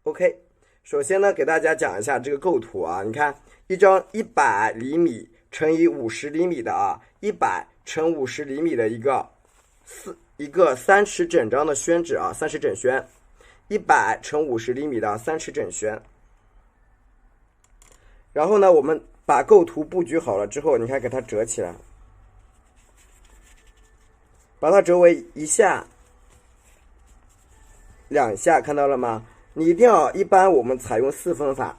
OK， 首先呢，给大家讲一下这个构图啊。你看，一张100厘米乘以50厘米的啊，100乘50厘米的一个3尺整张的宣纸啊，3尺整宣，100乘50厘米的3尺整宣。然后呢，我们把构图布局好了之后，你看给它折起来，把它折为1下、2下，看到了吗？你一定要，一般我们采用4分法，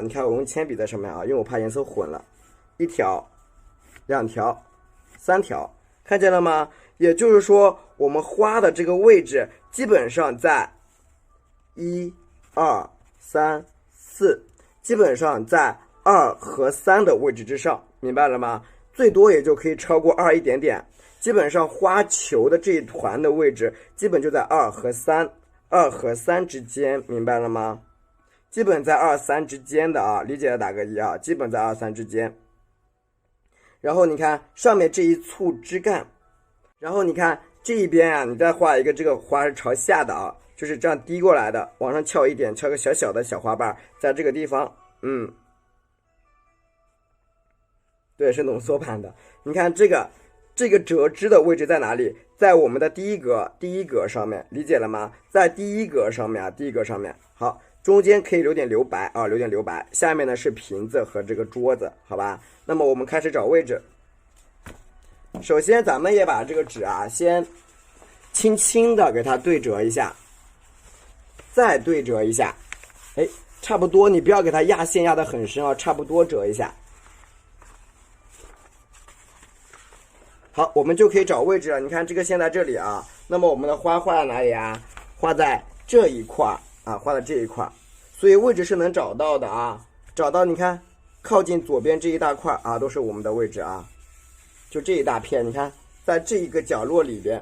你看我用铅笔在上面啊，因为我怕颜色混了，1条、2条、3条，看见了吗？也就是说，我们花的这个位置基本上在1、2、3、4，基本上在2和3的位置之上，明白了吗？最多也就可以超过2一点点。基本上花球的这一团的位置，基本就在2和3之间，明白了吗？基本在2、3之间的啊，理解的打个1啊，基本在2、3之间。然后你看上面这一簇枝干，然后你看这一边啊，你再画一个这个花是朝下的啊，就是这样低过来的，往上翘一点，翘个小小的小花瓣，在这个地方，对，是浓缩版的。你看这个折枝的位置在哪里？在我们的第一格上面，理解了吗？在第一格上面啊，第一格上面。好，中间可以留点留白啊，留点留白。下面呢是瓶子和这个桌子，好吧？那么我们开始找位置。首先咱们也把这个纸啊，先轻轻的给它对折一下，再对折一下。哎，差不多，你不要给它压线压得很深啊，差不多折一下。好，我们就可以找位置了。你看这个线在这里啊，那么我们的花画在哪里啊？画在这一块啊，画在这一块，所以位置是能找到的啊。找到，你看靠近左边这一大块啊，都是我们的位置啊。就这一大片，你看在这一个角落里边，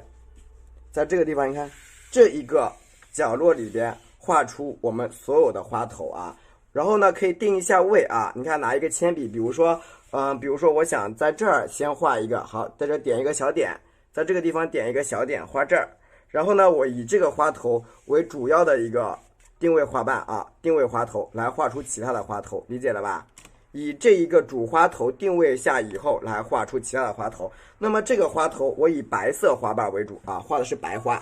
在这个地方，你看这一个角落里边画出我们所有的花头啊。然后呢，可以定一下位啊。你看拿一个铅笔，比如说我想在这儿先画一个，好，在这点一个小点，在这个地方点一个小点，画这儿。然后呢，我以这个花头为主要的一个定位花瓣啊，定位花头来画出其他的花头，理解了吧？以这一个主花头定位下以后，来画出其他的花头。那么这个花头我以白色花瓣为主啊，画的是白花。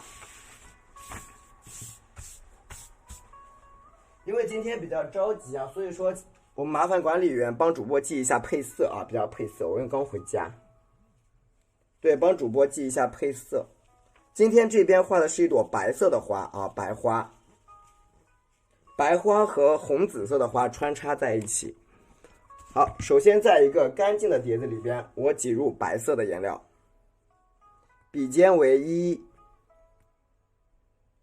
因为今天比较着急啊，所以说我们麻烦管理员帮主播记一下配色啊，比较配色。我因为刚回家，对，帮主播记一下配色。今天这边画的是一朵白色的花啊，白花，白花和红紫色的花穿插在一起。好，首先在一个干净的碟子里边，我挤入白色的颜料，笔尖为1、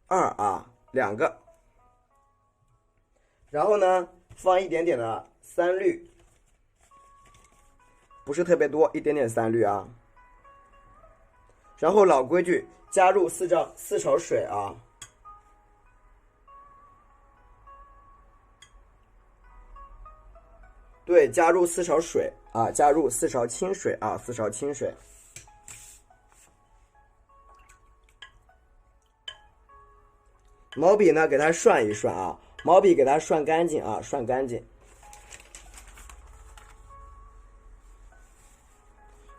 2啊，2个。然后呢，放一点点的3绿，不是特别多，一点点3绿啊。然后老规矩，加入4勺水啊。对，加入4勺水啊，加入4勺清水啊，4勺清水。毛笔呢，给它涮一涮啊。毛笔给它涮干净啊，涮干净。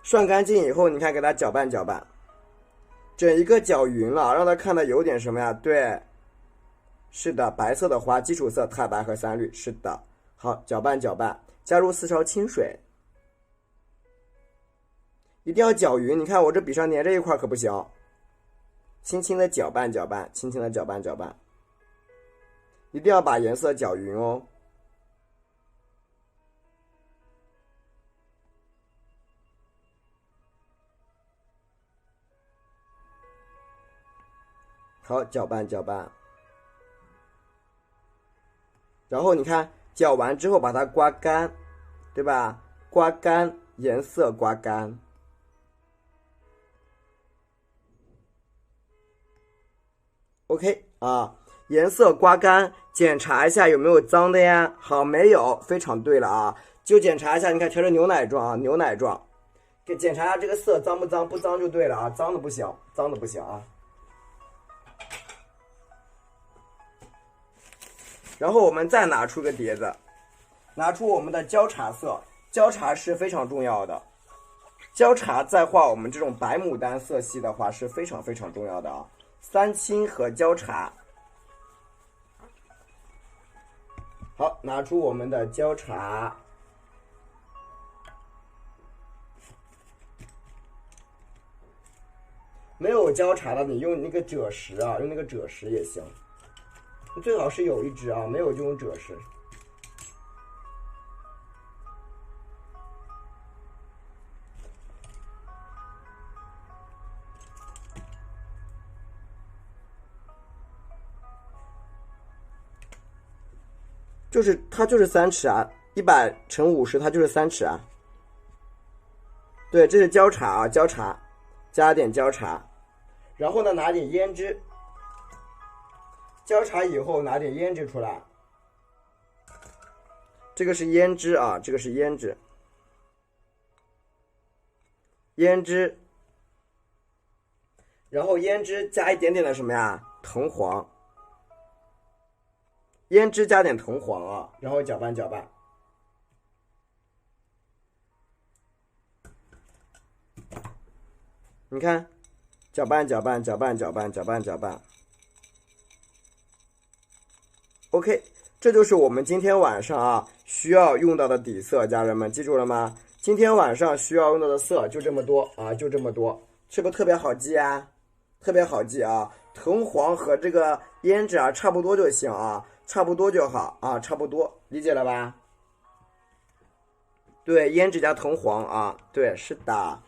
涮干净以后，你看给它搅拌搅拌，整一个搅匀了，让它看的有点什么呀？对，是的，白色的花，基础色太白和3绿，是的。好，搅拌搅拌，加入4勺清水，一定要搅匀。你看我这笔上粘着一块可不行，轻轻的搅拌搅拌，轻轻的搅拌搅拌。一定要把颜色搅匀哦。好，搅拌搅拌。然后你看搅完之后把它刮干，对吧？刮干，颜色刮干。OK 啊，颜色刮干。检查一下有没有脏的呀？好，没有，非常对了啊！就检查一下，你看调成牛奶状啊，牛奶状，给检查一下这个色脏不脏，不脏就对了啊，脏的不行，脏的不行啊。然后我们再拿出个碟子，拿出我们的焦茶色，焦茶是非常重要的。焦茶在画我们这种白牡丹色系的话是非常非常重要的啊。三青和焦茶。好，拿出我们的焦茶。没有焦茶的，你用那个赭石啊，用那个赭石也行。你最好是有一支啊，没有就用赭石。就是它就是3尺啊，100乘50，它就是3尺啊。对，这是焦茶啊，焦茶，加点焦茶，然后呢拿点胭脂，焦茶以后拿点胭脂出来，这个是胭脂啊，这个是胭脂，胭脂，然后胭脂加一点点的什么呀？藤黄。胭脂加点藤黄啊，然后搅拌搅拌。你看，搅拌搅拌搅拌搅拌搅拌搅拌。OK， 这就是我们今天晚上啊需要用到的底色，家人们记住了吗？今天晚上需要用到的色就这么多啊，就这么多，是不是特别好记啊？特别好记啊！藤黄和这个胭脂啊差不多就行啊。差不多就好啊，差不多，理解了吧？对，胭脂加藤黄啊，对，是的。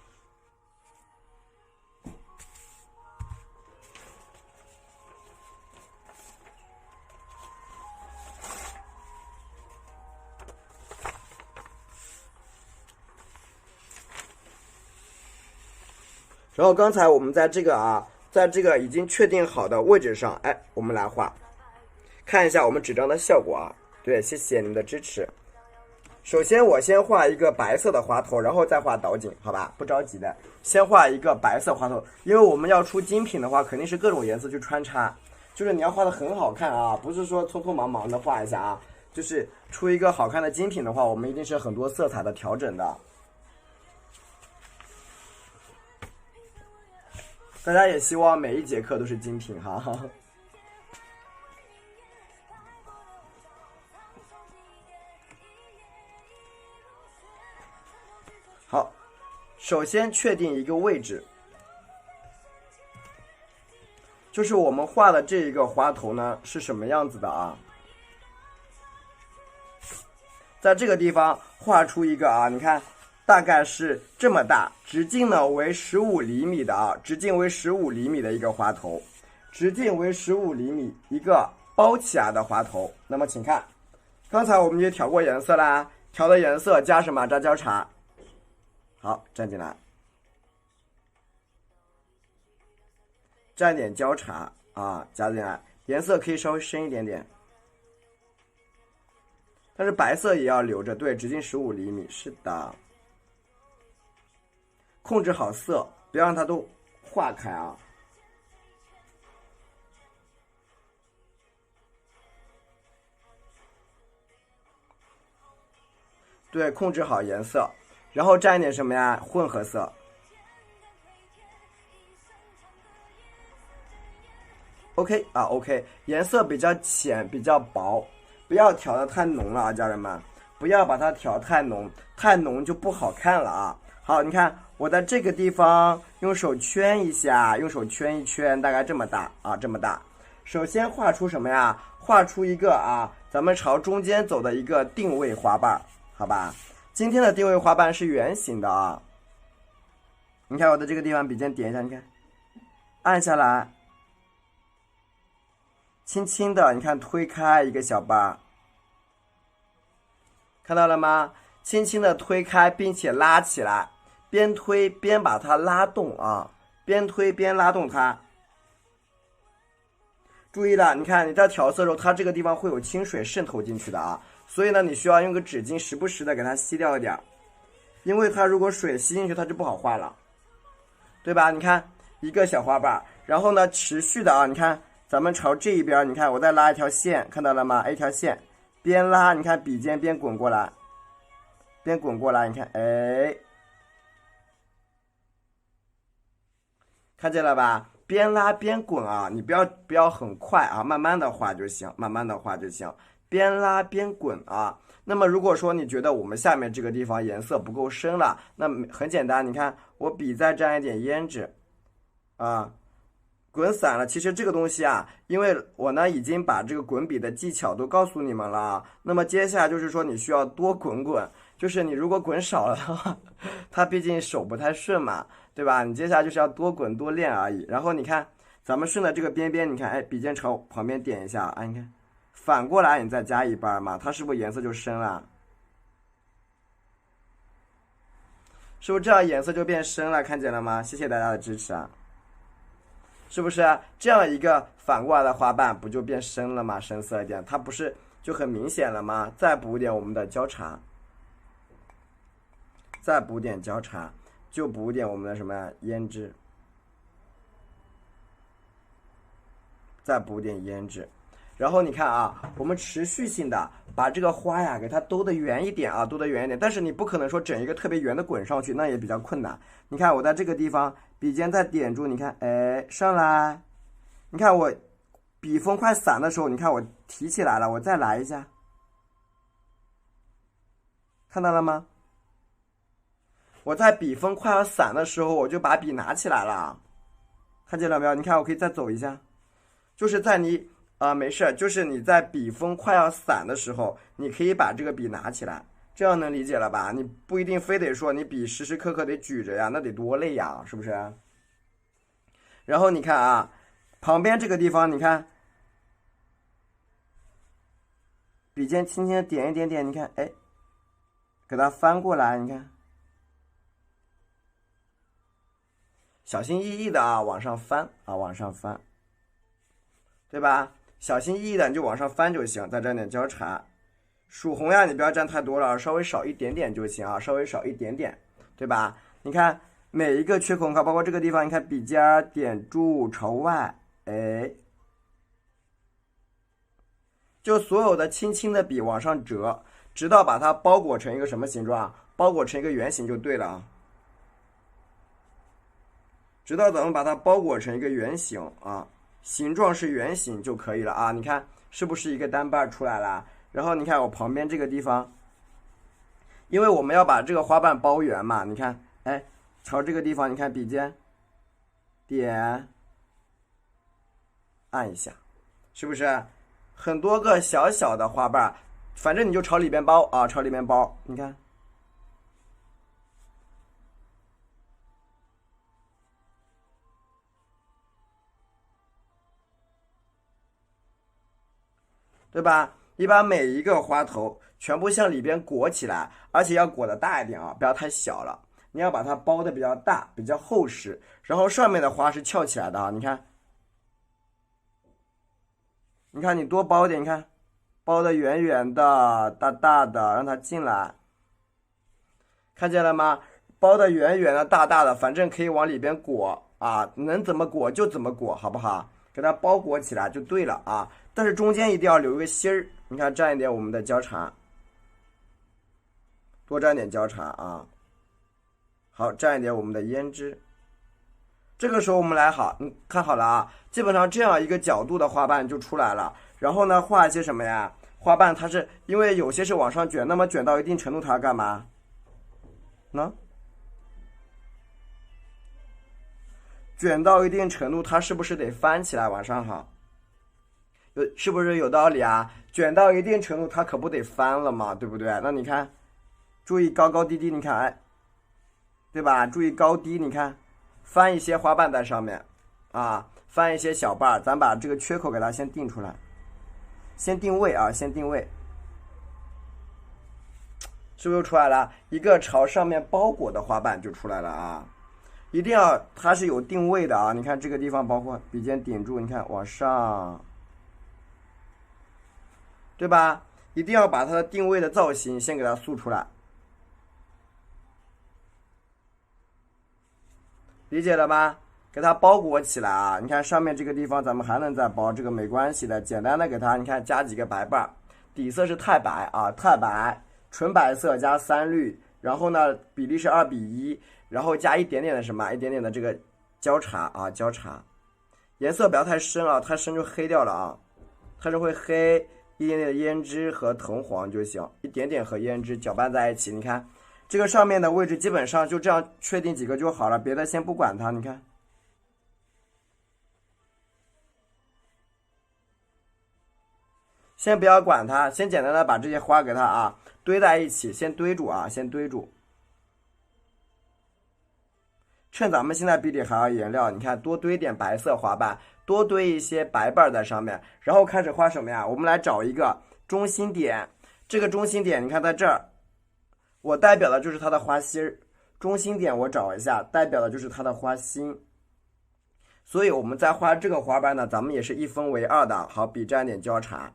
然后刚才我们在这个已经确定好的位置上，哎，我们来画。看一下我们纸张的效果啊！对，谢谢你们的支持。首先我先画一个白色的花头，然后再画倒景，好吧？不着急的，先画一个白色花头，因为我们要出精品的话，肯定是各种颜色去穿插，就是你要画的很好看啊，不是说匆匆忙忙的画一下啊，就是出一个好看的精品的话，我们一定是很多色彩的调整的。大家也希望每一节课都是精品哈。好，首先确定一个位置，就是我们画的这一个花头呢是什么样子的啊？在这个地方画出一个啊，你看大概是这么大，直径呢为15厘米的啊，直径为15厘米的一个花头，直径为15厘米一个包起来的花头。那么请看，刚才我们也调过颜色啦，调的颜色加什么？加焦茶。好，站进来，蘸点焦茶啊，加进来，颜色可以稍微深一点点，但是白色也要留着，对，直径15厘米，是的，控制好色，不要让它都化开啊。对，控制好颜色。然后蘸一点什么呀？混合色。OK 啊 ，OK， 颜色比较浅，比较薄，不要调的太浓了啊，家人们，不要把它调太浓，太浓就不好看了啊。好，你看我在这个地方用手圈一下，用手圈一圈，大概这么大啊，这么大。首先画出什么呀？画出一个啊，咱们朝中间走的一个定位花瓣，好吧？今天的定位花瓣是圆形的啊，你看我的这个地方笔尖点一下，你看，按下来，轻轻的，你看推开一个小瓣，看到了吗？轻轻的推开，并且拉起来，边推边把它拉动啊，边推边拉动它。注意了，你看你在调色的时候，它这个地方会有清水渗透进去的啊。所以呢，你需要用个纸巾时不时的给它吸掉一点，因为它如果水吸进去，它就不好画了，对吧？你看一个小花瓣，然后呢，持续的啊，你看咱们朝这一边，你看我再拉一条线，看到了吗？一条线，边拉，你看笔尖边滚过来，边滚过来，你看，哎，看见了吧？边拉边滚啊，你不要很快啊，慢慢的画就行，慢慢的画就行，边拉边滚啊。那么如果说你觉得我们下面这个地方颜色不够深了，那很简单，你看我笔再沾一点胭脂啊，滚散了。其实这个东西啊，因为我呢已经把这个滚笔的技巧都告诉你们了，那么接下来就是说你需要多滚滚，就是你如果滚少了的话，它毕竟手不太顺嘛，对吧？你接下来就是要多滚多练而已。然后你看咱们顺着这个边边，你看，哎，笔尖朝旁边点一下啊，你看反过来你再加一半嘛，它是不是颜色就深了？是不是这样颜色就变深了？看见了吗？谢谢大家的支持啊！是不是这样一个反过来的花瓣不就变深了吗？深色一点，它不是就很明显了吗？再补点我们的焦茶，再补点焦茶，就补点我们的什么胭脂，再补点胭脂。然后你看啊，我们持续性的把这个花呀给它兜得圆一点啊，兜得圆一点。但是你不可能说整一个特别圆的滚上去，那也比较困难。你看我在这个地方笔尖再点住，你看，哎，上来。你看我笔锋快散的时候，你看我提起来了，我再来一下，看到了吗？我在笔锋快要散的时候，我就把笔拿起来了，看见了没有？你看我可以再走一下，就是在你没事，就是你在笔锋快要散的时候，你可以把这个笔拿起来，这样能理解了吧？你不一定非得说你笔时时刻刻得举着呀，那得多累呀，是不是？然后你看啊，旁边这个地方，你看笔尖轻轻的点一点点，你看，哎，给它翻过来，你看，小心翼翼的啊，往上翻啊，往上翻，对吧？小心翼翼的你就往上翻就行，再沾点焦茶。曙红呀，你不要沾太多了，稍微少一点点就行啊，稍微少一点点，对吧？你看每一个缺口，看包括这个地方，你看笔尖点住朝外，哎，就所有的轻轻的笔往上折，直到把它包裹成一个什么形状啊？包裹成一个圆形就对了啊。直到咱们把它包裹成一个圆形啊，形状是圆形就可以了啊。你看是不是一个单瓣出来了？然后你看我旁边这个地方，因为我们要把这个花瓣包圆嘛，你看，哎，朝这个地方，你看笔尖点按一下，是不是很多个小小的花瓣？反正你就朝里边包啊，朝里边包，你看。对吧？你把每一个花头全部向里边裹起来，而且要裹得大一点啊，不要太小了。你要把它包的比较大，比较厚实，然后上面的花是翘起来的啊。你看，你看你多包点，你看，包的圆圆的、大大的，让它进来，看见了吗？包的圆圆的、大大的，反正可以往里边裹啊，能怎么裹就怎么裹，好不好？给它包裹起来就对了啊。但是中间一定要留一个芯儿，你看蘸一点我们的焦茶，多蘸点焦茶啊。好，蘸一点我们的胭脂。这个时候我们来看好了啊，基本上这样一个角度的花瓣就出来了。然后呢，画一些什么呀？花瓣它是因为有些是往上卷，那么卷到一定程度它要干嘛呢？卷到一定程度，它是不是得翻起来往上好？是不是有道理啊？卷到一定程度，它可不得翻了嘛，对不对？那你看，注意高高低低，你看，哎，对吧？注意高低，你看，翻一些花瓣在上面，啊，翻一些小瓣，咱把这个缺口给它先定出来，先定位啊，先定位，是不是出来了？一个朝上面包裹的花瓣就出来了啊！一定要它是有定位的啊！你看这个地方，包括笔尖顶住，你看往上。对吧？一定要把它的定位的造型先给它塑出来，理解了吗？给它包裹起来啊。你看上面这个地方咱们还能再包，这个没关系的，简单的给它，你看加几个白瓣，底色是太白啊，太白，纯白色加3绿，然后呢比例是2:1，然后加一点点的什么，一点点的这个焦茶啊，焦茶，颜色不要太深啊，太深就黑掉了啊，它是会黑，一点点的胭脂和藤黄就行，一点点和胭脂搅拌在一起，你看这个上面的位置基本上就这样确定几个就好了，别的先不管它，你看。先不要管它，先简单的把这些花给它啊堆在一起，先堆住啊，先堆住。趁咱们现在比里还有颜料，你看多堆点白色花瓣，多堆一些白瓣在上面，然后开始画什么呀？我们来找一个中心点，这个中心点你看在这儿，我代表的就是它的花心儿，中心点我找一下，代表的就是它的花心。所以我们在画这个花瓣呢，咱们也是1分为2的，好，比沾点焦茶。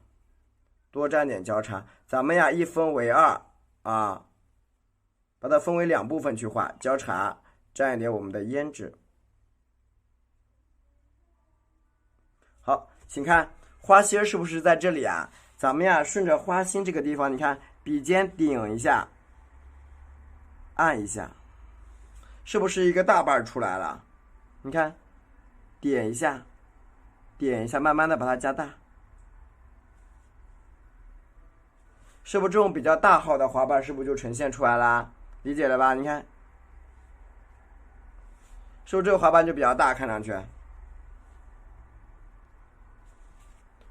多沾点焦茶，咱们呀1分为2啊，把它分为2部分去画。焦茶沾一点我们的胭脂。好，请看花心是不是在这里啊？咱们呀顺着花心这个地方，你看笔尖顶一下，按一下，是不是一个大瓣出来了？你看，点一下，点一下，慢慢的把它加大。是不是这种比较大号的花瓣是不是就呈现出来啦？理解了吧？你看，是不是这个花瓣就比较大，看上去？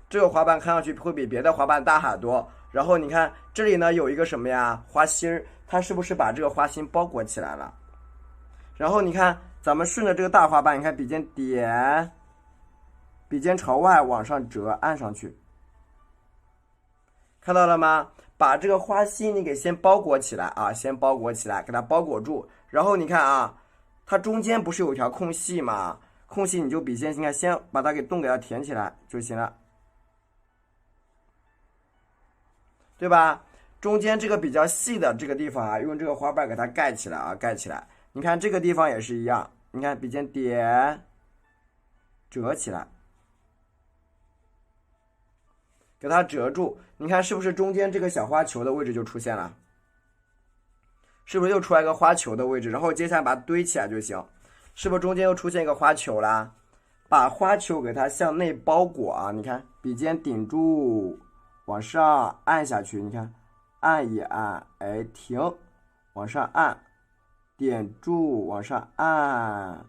这个花瓣看上去会比别的花瓣大很多。然后你看这里呢有一个什么呀？花心，它是不是把这个花心包裹起来了？然后你看咱们顺着这个大花瓣，你看笔尖点，笔尖朝外往上折，按上去。看到了吗？把这个花心你给先包裹起来啊，先包裹起来，给它包裹住。然后你看啊，它中间不是有一条空隙吗？空隙你就笔尖，你看先把它给洞给它填起来就行了，对吧？中间这个比较细的这个地方啊，用这个花瓣给它盖起来啊，盖起来。你看这个地方也是一样，你看笔尖点，折起来。给它折住，你看是不是中间这个小花球的位置就出现了？是不是又出来一个花球的位置？然后接下来把它堆起来就行，是不是中间又出现一个花球啦？把花球给它向内包裹啊！你看笔尖顶住，往上按下去，你看按一按，哎停，往上按，点住，往上按。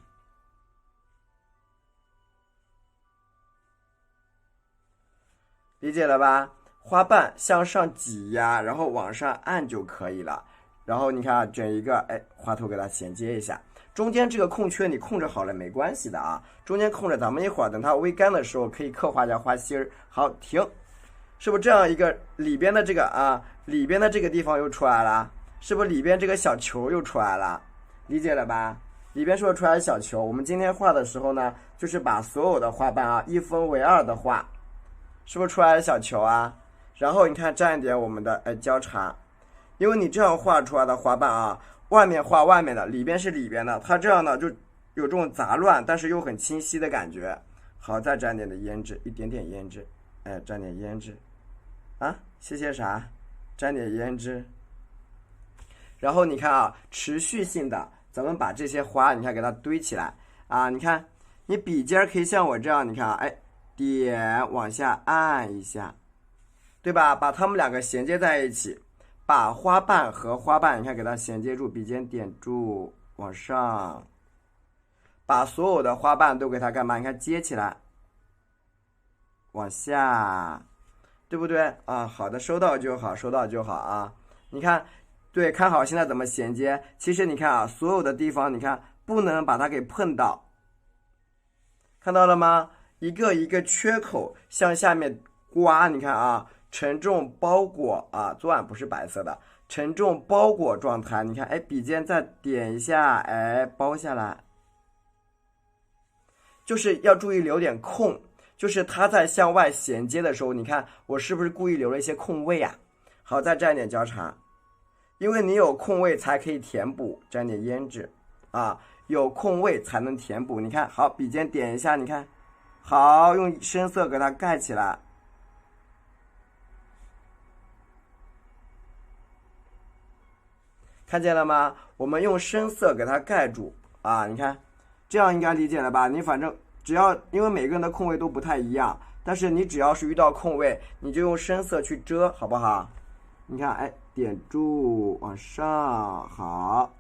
理解了吧？花瓣向上挤压，然后往上按就可以了。然后你看啊，整一个，哎，花头给它衔接一下。中间这个空缺你控制好了没关系的啊，中间空着，咱们一会儿等它微干的时候可以刻画一下花心儿。好，停，是不是这样一个里边的这个啊，里边的这个地方又出来了？是不是里边这个小球又出来了？理解了吧？里边是不是出来小球？我们今天画的时候呢，就是把所有的花瓣啊1分为2的画。是不是出来了小球啊？然后你看沾一点我们的焦茶，因为你这样画出来的花瓣啊，外面画外面的，里边是里边的，它这样呢就有这种杂乱，但是又很清晰的感觉。好，再沾点的胭脂，一点点胭脂，哎，沾点胭脂，啊，谢谢啥？沾点胭脂。然后你看啊，持续性的，咱们把这些花，你看给它堆起来啊，你看你笔尖可以像我这样，你看啊，哎。点往下按一下，对吧？把它们两个衔接在一起，把花瓣和花瓣，你看给它衔接住，笔尖点住，往上，把所有的花瓣都给它干嘛？你看接起来，往下，对不对啊？好的，收到就好，收到就好啊。你看，对，看好现在怎么衔接。其实你看啊，所有的地方，你看不能把它给碰到，看到了吗？一个一个缺口向下面刮，你看啊，沉重包裹啊，昨晚不是白色的，沉重包裹状态。你看，哎，笔尖再点一下，哎，包下来，就是要注意留点空，就是它在向外衔接的时候，你看我是不是故意留了一些空位啊？好，再沾一点焦茶，因为你有空位才可以填补，沾点胭脂啊。有空位才能填补。你看，好，笔尖点一下，你看，好，用深色给它盖起来。看见了吗？我们用深色给它盖住啊！你看，这样应该理解了吧？你反正只要，因为每个人的空位都不太一样，但是你只要是遇到空位，你就用深色去遮，好不好？你看，哎，点住，往上，好。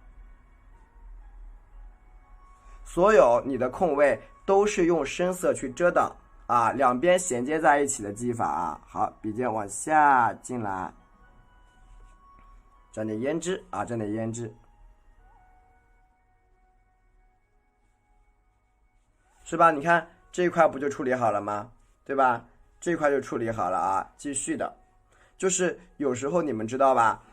所有你的空位都是用深色去遮挡啊，两边衔接在一起的技法啊。好，笔尖往下进来。沾点胭脂啊，沾点胭脂，是吧？你看这一块不就处理好了吗？对吧？这一块就处理好了啊。继续的，就是有时候你们知道吧？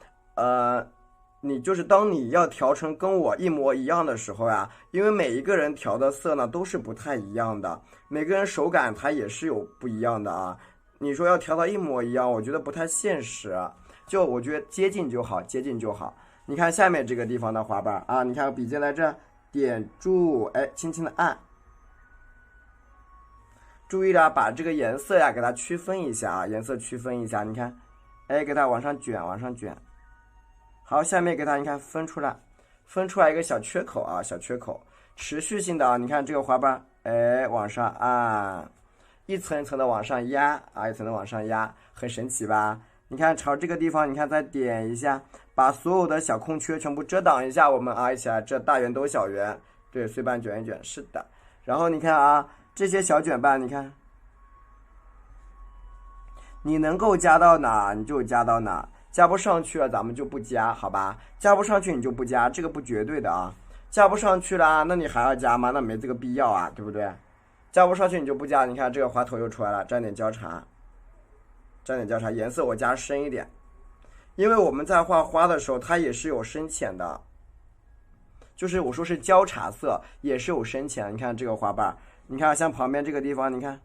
你就是当你要调成跟我一模一样的时候呀，因为每一个人调的色呢都是不太一样的，每个人手感它也是有不一样的啊。你说要调到一模一样，我觉得不太现实啊。就我觉得接近就好，接近就好。你看下面这个地方的滑瓣啊，你看笔尖在这点住，哎，轻轻的按，注意了，把这个颜色呀给它区分一下啊，颜色区分一下，你看，哎，给它往上卷，往上卷。好，下面给它你看分出来，分出来一个小缺口啊，小缺口，持续性的啊，你看这个滑瓣，哎，往上按，一层一层的往上压啊，一层的往上压，很神奇吧？你看朝这个地方，你看再点一下，把所有的小空缺全部遮挡一下。我们啊一起来这大圆兜小圆，对，碎瓣卷一卷，是的。然后你看啊，这些小卷瓣，你看，你能够加到哪你就加到哪，加不上去了咱们就不加，好吧？加不上去你就不加，这个不绝对的啊。加不上去了，那你还要加吗？那没这个必要啊，对不对？加不上去你就不加。你看这个花头又出来了，沾点交叉。沾点交叉，颜色我加深一点，因为我们在画花的时候，它也是有深浅的，就是我说是交叉色，也是有深浅。你看这个花瓣，你看像旁边这个地方，你看，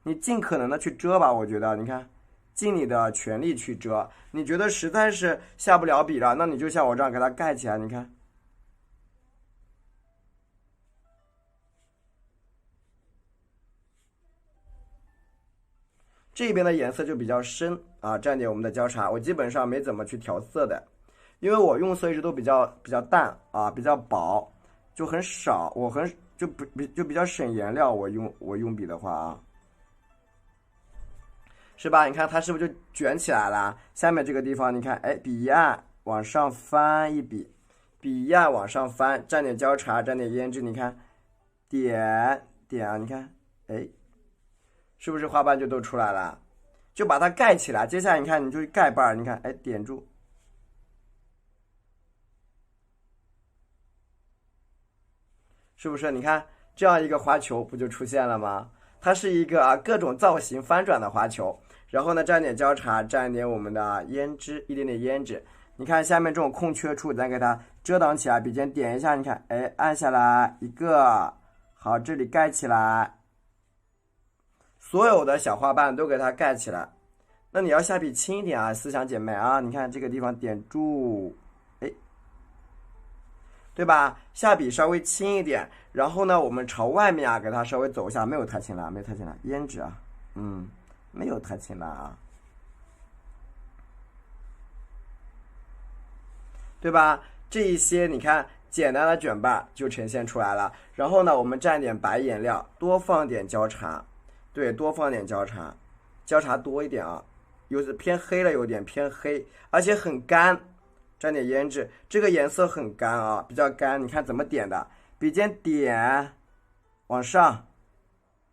你尽可能的去遮吧，我觉得，你看，尽你的全力去遮。你觉得实在是下不了笔了，那你就像我这样给它盖起来，你看。这边的颜色就比较深啊，蘸点我们的交叉，我基本上没怎么去调色的，因为我用色一直都比较淡啊，比较薄，就很少，我就比较省颜料，我用笔的话啊，是吧？你看它是不是就卷起来了？下面这个地方你看，哎，笔一按往上翻一笔，笔一按往上翻，蘸点交叉，蘸点胭脂，你看，点点啊，你看，哎。是不是花瓣就都出来了？就把它盖起来。接下来你看，你就盖瓣，你看，哎，点住，是不是？你看这样一个花球不就出现了吗？它是一个各种造型翻转的花球。然后呢，蘸点交叉，蘸点我们的胭脂，一点点胭脂。你看下面这种空缺处，咱给它遮挡起来，笔尖点一下，你看，哎，按下来一个，好，这里盖起来。所有的小花瓣都给它盖起来，那你要下笔轻一点啊，思想姐妹啊，你看这个地方点住，哎，对吧？下笔稍微轻一点，然后呢，我们朝外面啊，给它稍微走一下，没有太轻了，没有太轻了，胭脂啊，没有太轻了啊，对吧？这一些你看简单的卷瓣就呈现出来了，然后呢，我们蘸点白颜料，多放点交叉。对，多放点交叉，交叉多一点啊，有偏黑了，有点偏黑，而且很干，沾点胭脂，这个颜色很干啊，比较干。你看怎么点的？笔尖点，往上，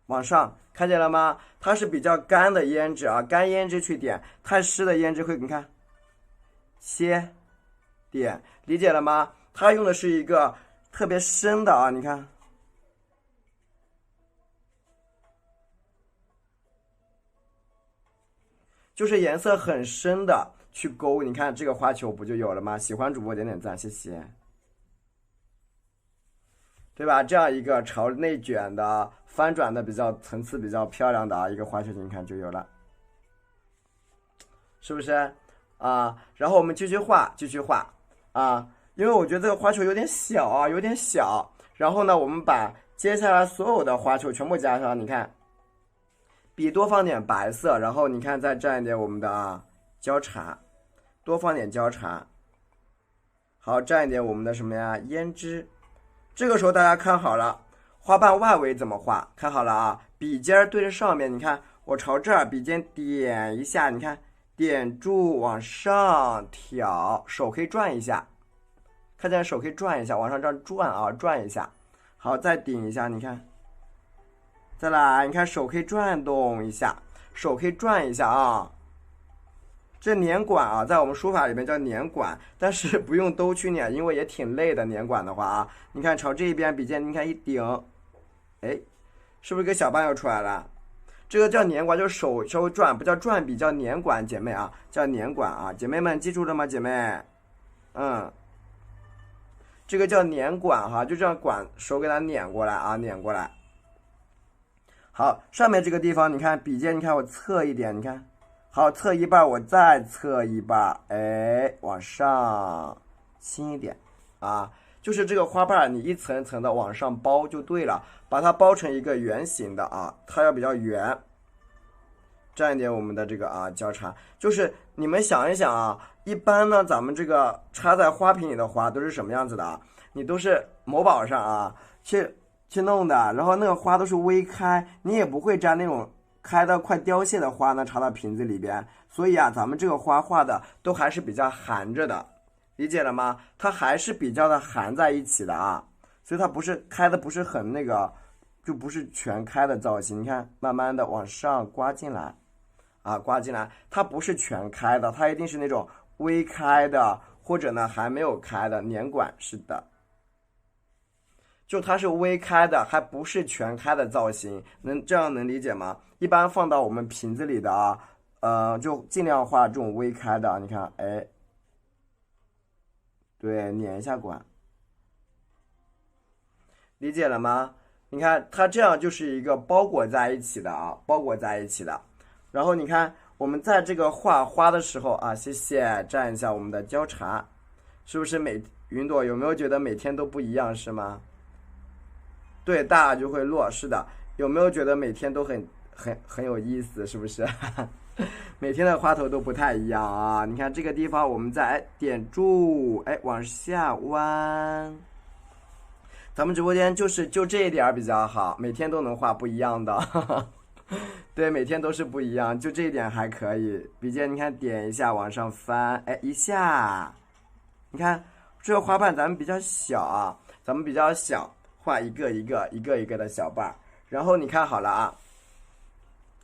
往上，看见了吗？它是比较干的胭脂啊，干胭脂去点，太湿的胭脂会，你看，切，点，理解了吗？它用的是一个特别深的啊，你看。就是颜色很深的去勾，你看这个花球不就有了吗？喜欢主播点点赞，谢谢，对吧？这样一个朝内卷的翻转的比较层次比较漂亮的一个花球，你看就有了，是不是啊？然后我们继续画啊，因为我觉得这个花球有点小啊，有点小。然后呢，我们把接下来所有的花球全部加上，你看，笔多放点白色，然后你看再蘸一点我们的焦茶，多放点焦茶。好，蘸一点我们的什么呀？胭脂。这个时候大家看好了，花瓣外围怎么画？看好了啊，笔尖对着上面，你看我朝这儿笔尖点一下，你看点住往上挑，手可以转一下。看见手可以转一下，往上这样转啊，转一下。好，再顶一下，你看，再来，你看手可以转动一下，手可以转一下啊。这捻管啊，在我们书法里面叫捻管，但是不用都去捻，因为也挺累的。捻管的话啊，你看朝这一边笔尖，你看一顶，哎，是不是个小瓣又出来了？这个叫捻管，就是手稍微转，不叫转笔，叫捻管，姐妹啊，叫捻管啊，姐妹们记住了吗？姐妹，这个叫捻管哈，就这样管手给它捻过来啊，捻过来。好，上面这个地方你看笔尖，你看我侧一点，你看，好，侧一半，我再侧一半，哎，往上轻一点啊，就是这个花瓣你一层层的往上包就对了，把它包成一个圆形的啊，它要比较圆。蘸一点我们的这个啊焦茶，就是你们想一想啊，一般呢咱们这个插在花瓶里的花都是什么样子的啊？你都是某宝上啊去弄的，然后那个花都是微开，你也不会沾那种开的快凋谢的花呢插到瓶子里边，所以啊咱们这个花画的都还是比较含着的，理解了吗？它还是比较的含在一起的啊，所以它不是开的不是很那个，就不是全开的造型，你看慢慢的往上刮进来啊，刮进来，它不是全开的，它一定是那种微开的，或者呢还没有开的捻管式的，就它是微开的，还不是全开的造型，这样能理解吗？一般放到我们瓶子里的啊，就尽量画这种微开的，你看，哎，对，捻一下管，理解了吗？你看它这样就是一个包裹在一起的啊，包裹在一起的。然后你看，我们在这个画花的时候啊，谢谢，蘸一下我们的焦茶，是不是云朵有没有觉得每天都不一样是吗？对，大就会落，是的，有没有觉得每天都很有意思，是不是？每天的花头都不太一样啊。你看这个地方，我们再点住，哎，往下弯。咱们直播间就这一点比较好，每天都能画不一样的。对，每天都是不一样，就这一点还可以。笔尖你看点一下往上翻，哎，一下，你看这个花瓣咱们比较小啊，咱们比较小，画一个一个的小瓣，然后你看好了啊，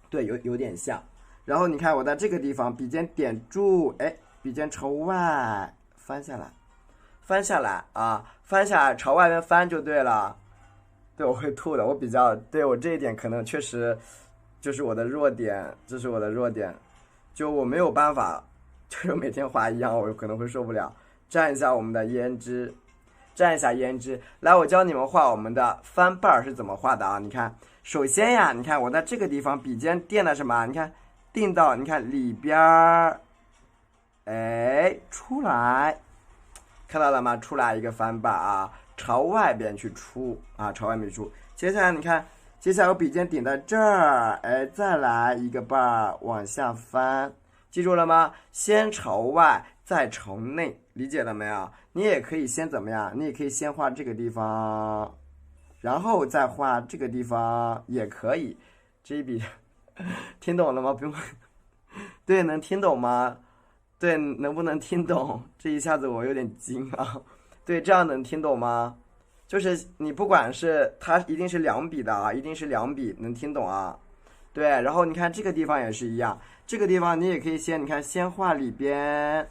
对，有点像。然后你看我在这个地方笔尖点住，哎，笔尖朝外翻下来，翻下来啊，翻下来朝外面翻就对了。对，我会吐的，对我这一点可能确实就是我的弱点，这是我的弱点，就我没有办法，就是每天画一样，我可能会受不了。蘸一下我们的胭脂，蘸一下胭脂。来，我教你们画我们的翻瓣是怎么画的啊？你看，首先呀，你看我在这个地方笔尖垫的什么？你看定到，你看里边儿，哎，出来，看到了吗？出来一个翻瓣啊，朝外边去出啊，朝外面出。接下来你看。接下来我笔尖顶在这儿，哎，再来一个瓣儿往下翻，记住了吗？先朝外，再朝内，理解了没有？你也可以先怎么样？你也可以先画这个地方，然后再画这个地方也可以。这一笔听懂了吗？不用，对，能听懂吗？对，能不能听懂？这一下子我有点惊啊。对，这样能听懂吗？就是你不管是它一定是两笔的啊，一定是两笔，能听懂啊？对，然后你看这个地方也是一样，这个地方你也可以你看先画里边，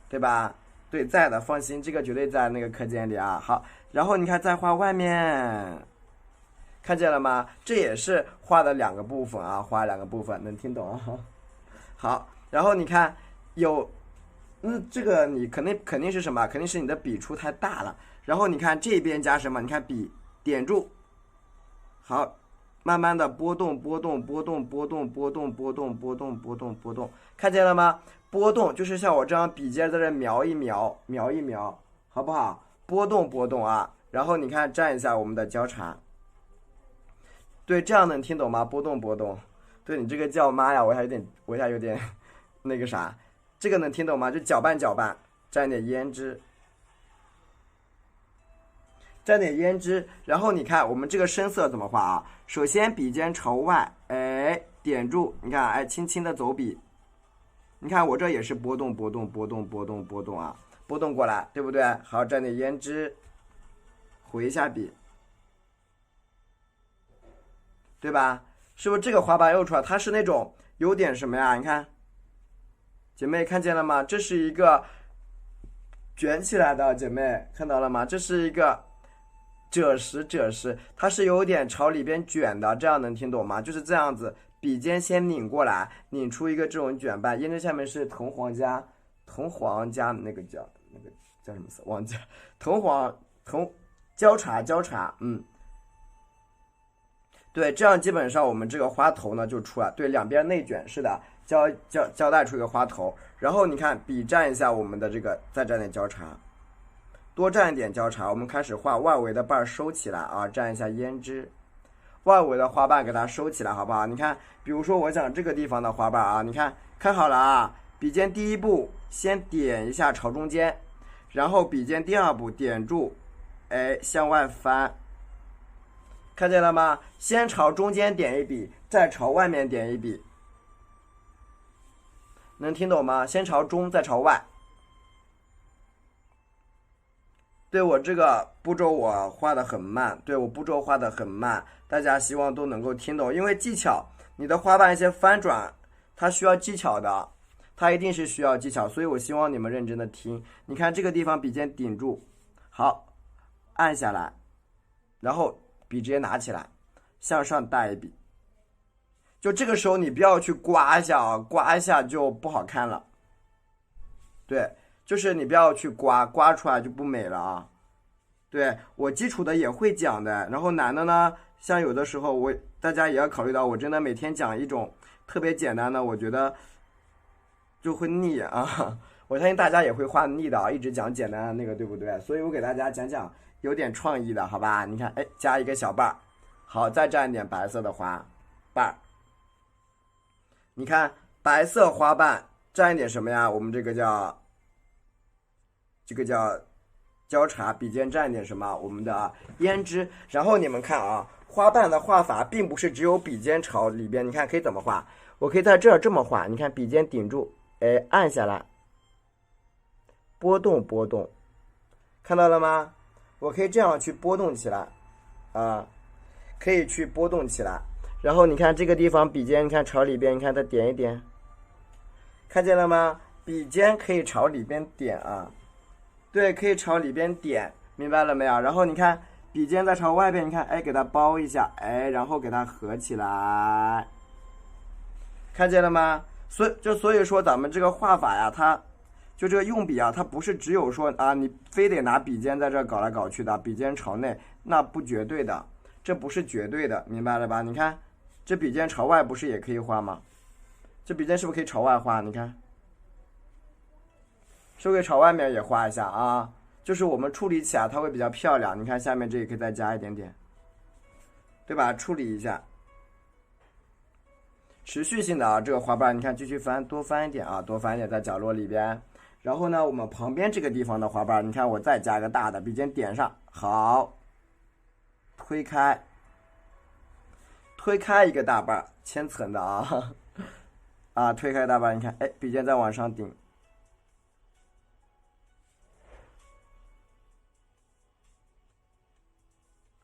对吧？对，在的，放心，这个绝对在那个课件里啊。好，然后你看再画外面，看见了吗？这也是画的两个部分啊，画两个部分，能听懂啊？好，然后你看这个你肯定是什么？肯定是你的笔触太大了。然后你看这边加什么？你看笔点住，好，慢慢的波动，看见了吗？波动就是像我这样笔尖在这描一描，好不好？波动啊，然后你看蘸一下我们的交叉，对，这样能听懂吗？波动波动，对你这个叫妈呀，我一下有点那个啥，这个能听懂吗？就搅拌搅拌，蘸点胭脂，蘸点胭脂，然后你看我们这个深色怎么画啊？首先笔尖朝外，哎，点住，你看，哎，轻轻的走笔，你看我这也是波动波动波动波动波动啊，波动过来，对不对？好，蘸点胭脂，回一下笔，对吧？是不是这个花瓣又出来？它是那种有点什么呀？你看，姐妹看见了吗？这是一个卷起来的，姐妹看到了吗？这是一个褶实，它是有点朝里边卷的，这样能听懂吗？就是这样子，笔尖先拧过来，拧出一个这种卷瓣。胭脂下面是铜黄加那个叫什么色？忘记了，铜交叉，对，这样基本上我们这个花头呢就出来，对，两边内卷，是的，交代出一个花头。然后你看笔蘸一下我们的这个，再蘸点交叉，多蘸一点交叉。我们开始画外围的瓣收起来啊，蘸一下胭脂，外围的花瓣给它收起来，好不好？你看，比如说我讲这个地方的花瓣啊，你看好了啊，笔尖第一步先点一下朝中间，然后笔尖第二步点住，哎，向外翻。看见了吗？先朝中间点一笔，再朝外面点一笔，能听懂吗？先朝中，再朝外。对，我这个步骤我画的很慢，对，我步骤画的很慢，大家希望都能够听懂，因为技巧，你的花瓣一些翻转，它需要技巧的，它一定是需要技巧，所以我希望你们认真的听。你看这个地方笔尖顶住，好，按下来，然后笔直接拿起来，向上带一笔。就这个时候你不要去刮一下啊，刮一下就不好看了。对，就是你不要去刮出来就不美了啊。对，我基础的也会讲的，然后难的呢，像有的时候大家也要考虑到，我真的每天讲一种特别简单的，我觉得就会腻啊。我相信大家也会画腻的啊，一直讲简单的那个，对不对？所以我给大家讲讲有点创意的，好吧？你看，哎，加一个小瓣儿，好，再蘸一点白色的花瓣儿。你看，白色花瓣蘸一点什么呀？我们这个叫交叉，笔尖蘸一点什么？我们的胭脂。然后你们看啊，花瓣的画法并不是只有笔尖朝里边，你看可以怎么画？我可以在这儿这么画，你看笔尖顶住，哎，按下来，波动，看到了吗？我可以这样去波动起来，啊，可以去波动起来。然后你看这个地方笔尖，你看朝里边，你看再点一点，看见了吗？笔尖可以朝里边点啊，对，可以朝里边点，明白了没有？然后你看笔尖再朝外边，你看，哎，给它包一下，哎，然后给它合起来，看见了吗？所以说咱们这个画法呀，它就这个用笔啊，它不是只有说啊，你非得拿笔尖在这搞来搞去的，笔尖朝内，那不绝对的，这不是绝对的，明白了吧？你看。这笔尖朝外不是也可以画吗？这笔尖是不是可以朝外画？你看，是不是可以朝外面也画一下啊？就是我们处理起来它会比较漂亮。你看下面这个可以再加一点点，对吧？处理一下，持续性的啊，这个花瓣你看继续翻，多翻一点啊，多翻一点在角落里边。然后呢，我们旁边这个地方的花瓣，你看我再加个大的，笔尖点上，好，推开一个大瓣，千层的啊，啊，推开大瓣，你看，哎，笔尖再往上顶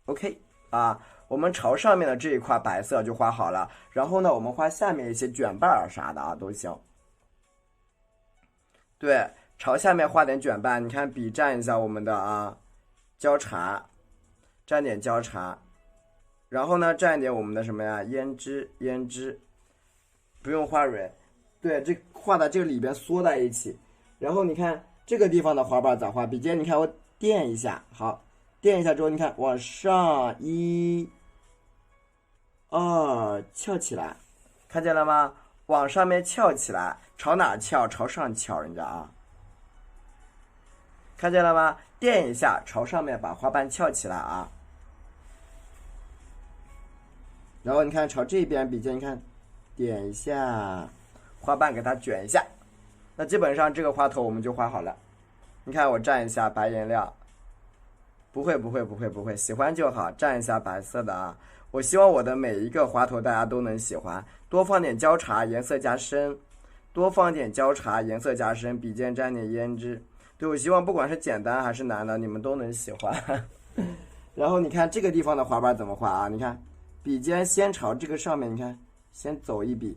，OK 啊，我们朝上面的这一块白色就画好了，然后呢，我们画下面一些卷瓣儿啥的啊都行。对，朝下面画点卷瓣，你看笔蘸一下我们的啊交叉，蘸点交叉。然后呢，蘸一点我们的什么呀？胭脂，不用画蕊，对，这画到这个里边缩在一起。然后你看这个地方的花瓣咋画？笔尖你看我垫一下，好，垫一下之后，你看往上1、2翘起来，看见了吗？往上面翘起来，朝哪翘？朝上翘，人家啊。看见了吗？垫一下，朝上面把花瓣翘起来啊。然后你看朝这边笔尖，你看点一下，花瓣给它卷一下，那基本上这个花头我们就画好了。你看我蘸一下白颜料，不会，喜欢就好，蘸一下白色的啊。我希望我的每一个花头大家都能喜欢，多放点焦茶，颜色加深，多放点焦茶，颜色加深，笔尖沾点胭脂。对，我希望不管是简单还是难的，你们都能喜欢。然后你看这个地方的花瓣怎么画啊？你看笔尖先朝这个上面，你看先走一笔，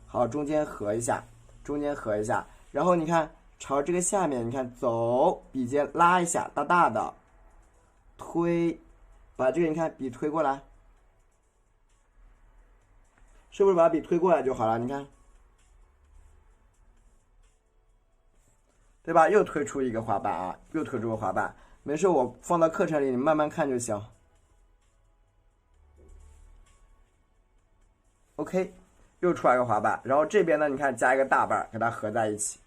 好，中间合一下，然后你看朝这个下面，你看走，笔尖拉一下，大大的推，把这个你看笔推过来，是不是把笔推过来就好了？你看，对吧？又推出一个花瓣啊，又推出个花瓣。没事，我放到课程里，你慢慢看就行。OK， 又出来一个花瓣，然后这边呢，你看加一个大瓣，给它合在一起。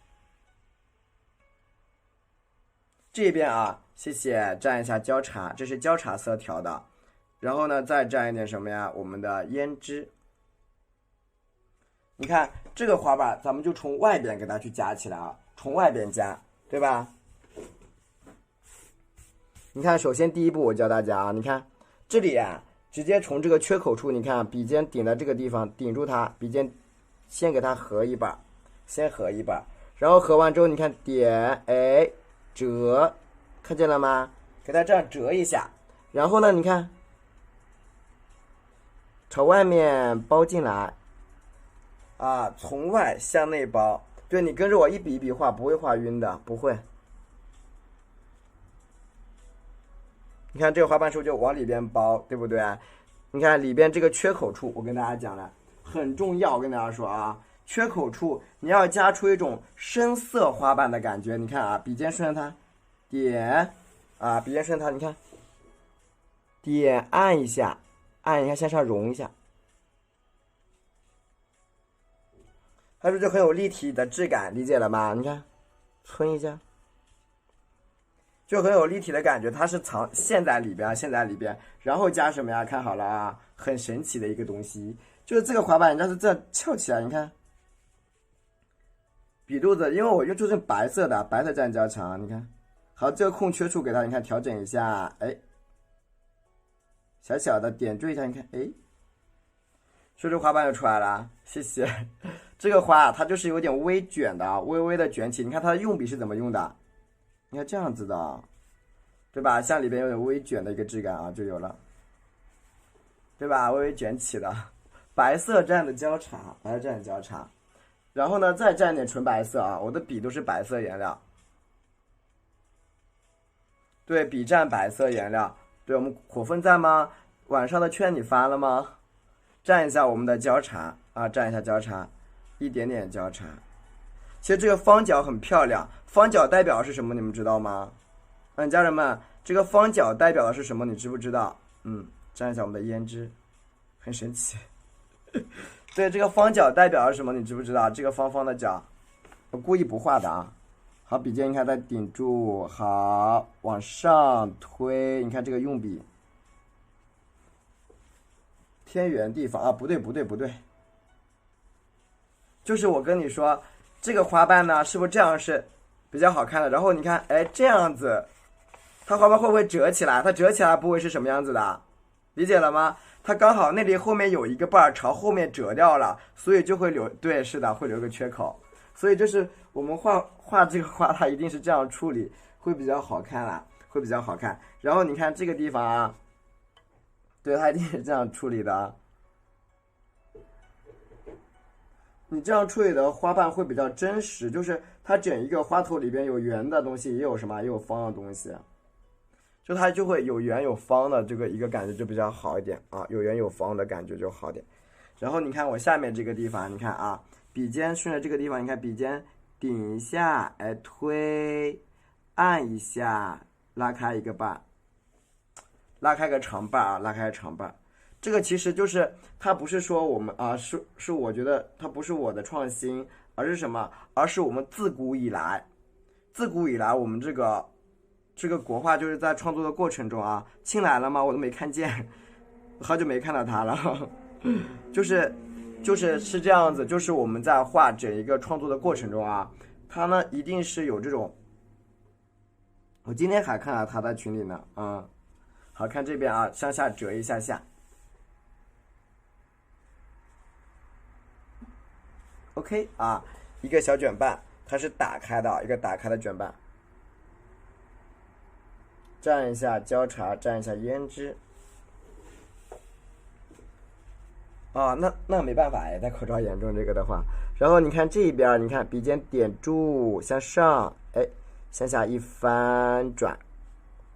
这边啊，谢谢，蘸一下焦茶，这是焦茶色调的。然后呢，再蘸一点什么呀？我们的胭脂。你看这个花瓣，咱们就从外边给它去夹起来啊，从外边夹，对吧？你看，首先第一步我教大家啊，你看这里啊，直接从这个缺口处，你看笔尖顶在这个地方，顶住它，笔尖先给它合一半，然后合完之后，你看点，哎，折，看见了吗？给它这样折一下，然后呢，你看朝外面包进来，啊，从外向内包。对，你跟着我一笔一笔画，不会画晕的，不会。你看这个花瓣是不是就往里边包，对不对？你看里边这个缺口处，我跟大家讲了，很重要。我跟大家说啊，缺口处你要加出一种深色花瓣的感觉。你看啊，笔尖顺着它点啊，笔尖顺着它，你看点按一下，向上融一下，它是不是就很有立体的质感？理解了吗？你看，村一下。就很有立体的感觉，它是陷在里边，然后加什么呀？看好了啊，很神奇的一个东西，就是这个滑板，你要是这样翘起来，你看，笔肚子，因为我用就是白色蘸焦茶，你看，好，这个空缺处给它，你看调整一下，哎，小小的点缀一下，你看，哎，是不是滑板就出来了？谢谢。这个花啊，它就是有点微卷的啊，微微的卷起，你看它的用笔是怎么用的？你看这样子的，对吧？像里边有点微卷的一个质感啊，就有了，对吧？微微卷起的，白色蘸的焦茶，然后呢，再蘸点纯白色啊，我的笔都是白色颜料，对，笔蘸白色颜料，对，我们火分在吗？晚上的券你发了吗？蘸一下我们的焦茶啊，一点点焦茶。其实这个方角很漂亮，方角代表是什么？你们知道吗？家人们，这个方角代表的是什么？你知不知道？蘸一下我们的胭脂，很神奇。对，这个方角代表是什么？你知不知道？这个方方的角，我故意不画的啊。好，笔尖你看再顶住，好，往上推，你看这个用笔，偏圆地方啊，不对，就是我跟你说。这个花瓣呢，是不是这样是比较好看的？然后你看，哎，这样子，它花瓣会不会折起来？它折起来不会是什么样子的？理解了吗？它刚好那里后面有一个瓣朝后面折掉了，所以就会留，对，是的，会留个缺口。所以就是我们画这个花，它一定是这样处理，会比较好看啦，会比较好看。然后你看这个地方啊，对，它一定是这样处理的啊。你这样处理的花瓣会比较真实，就是它整一个花头里边有圆的东西，也有什么，也有方的东西，就它就会有圆有方的这个一个感觉就比较好一点啊，有圆有方的感觉就好点。然后你看我下面这个地方，你看啊，笔尖顺着这个地方，你看笔尖顶一下，哎，推，按一下，拉开一个瓣，拉开个长瓣啊，拉开个长瓣。这个其实就是它不是说我们啊，是我觉得它不是我的创新，而是什么？而是我们自古以来我们这个这个国画就是在创作的过程中啊，进来了吗？我都没看见，好久没看到他了。是这样子，就是我们在画整一个创作的过程中啊，他呢一定是有这种。我今天还看到他在群里呢，好看这边啊，向下折一下下。OK 啊，一个小卷瓣，它是打开的，一个打开的卷瓣。蘸一下焦茶，蘸一下胭脂。那没办法哎，戴口罩严重这个的话。然后你看这一边，你看笔尖点住向上，哎，向下一翻转，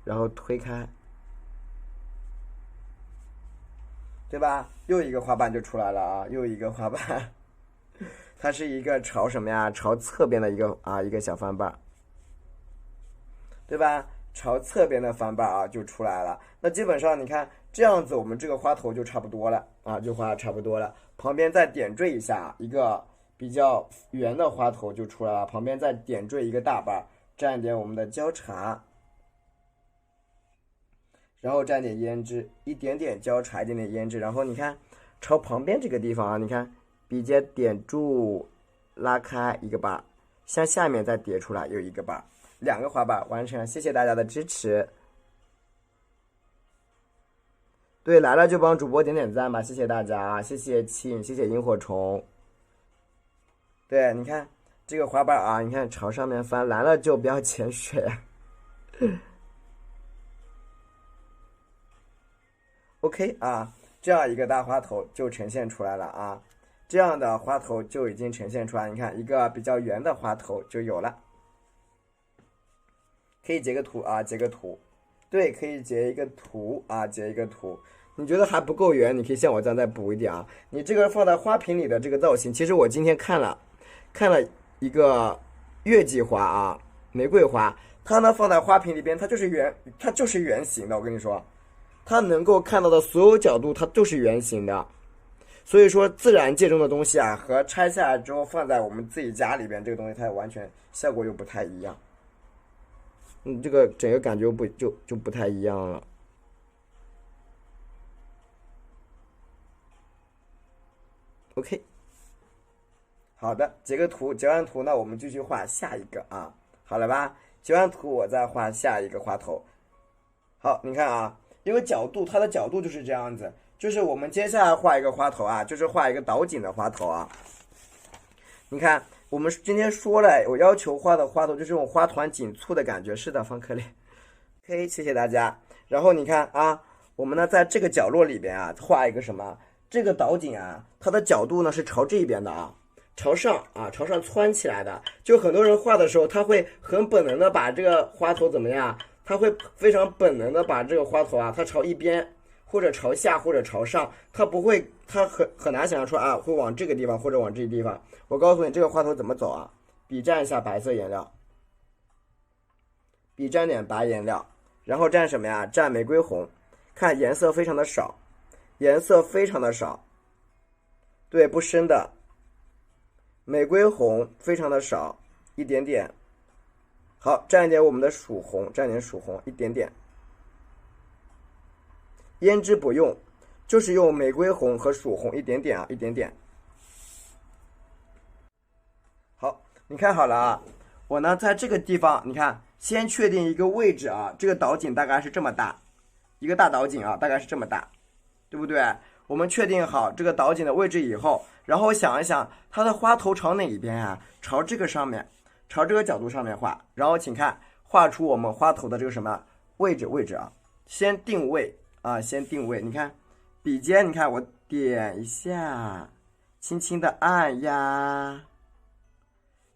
然后推开，对吧？又一个花瓣就出来了啊，又一个花瓣。它是一个朝什么呀？朝侧边的一个小翻瓣，对吧？朝侧边的翻瓣啊就出来了。那基本上你看这样子，我们这个花头就差不多了啊，就画差不多了。旁边再点缀一下，一个比较圆的花头就出来了。旁边再点缀一个大瓣，蘸点我们的焦茶，然后蘸点胭脂，一点点焦茶，一点点胭脂。然后你看朝旁边这个地方啊，你看笔尖点住，拉开一个瓣，向下面再叠出来又一个瓣。2个花瓣完成，谢谢大家的支持。对，来了就帮主播点点赞吧，谢谢大家啊，谢谢庆，谢谢萤火虫。对，你看这个花瓣啊，你看朝上面翻，来了就不要潜水。OK 啊，这样一个大花头就呈现出来了啊，这样的花头就已经呈现出来，你看一个比较圆的花头就有了。可以截个图啊，截个图，对，可以截一个图啊，截一个图。你觉得还不够圆，你可以像我这样再补一点啊。你这个放在花瓶里的这个造型，其实我今天看了一个月季花啊，玫瑰花，它呢放在花瓶里边，它就是圆形的。我跟你说，它能够看到的所有角度，它都是圆形的。所以说，自然界中的东西啊，和拆下来之后放在我们自己家里边，这个东西它完全效果又不太一样。这个整个感觉就不太一样了。OK， 好的，截个图，截完图呢，我们继续画下一个啊，好了吧？截完图我再画下一个花头。好，你看啊，因为它的角度就是这样子，就是我们接下来画一个花头啊，就是画一个倒景的花头啊。你看。我们今天说了，我要求画的花头就是这种花团锦簇的感觉。是的，方克烈。OK， 谢谢大家。然后你看啊，我们呢在这个角落里边啊，画一个什么？这个倒景啊，它的角度呢是朝这边的啊，朝上蹿起来的。就很多人画的时候，他会很本能的把这个花头怎么样？他会非常本能的把这个花头啊，它朝一边，或者朝下，或者朝上，他不会，他很难想象出啊，会往这个地方或者往这个地方。我告诉你，这个花头怎么走啊？笔蘸一下白色颜料，笔蘸点白颜料，然后蘸什么呀？蘸玫瑰红，看颜色非常的少，颜色非常的少，对，不深的。玫瑰红非常的少，一点点。好，蘸一点我们的曙红，蘸点曙红，一点点。胭脂不用，就是用玫瑰红和曙红一点点啊，一点点。好，你看好了啊，我呢在这个地方，你看，先确定一个位置啊，这个倒景大概是这么大，一个大倒景啊，大概是这么大，对不对？我们确定好这个倒景的位置以后，然后想一想它的花头朝哪一边啊？朝这个上面，朝这个角度上面画。然后请看，画出我们花头的这个什么位置啊？先定位啊，先定位。你看，笔尖，你看我点一下，轻轻的按压。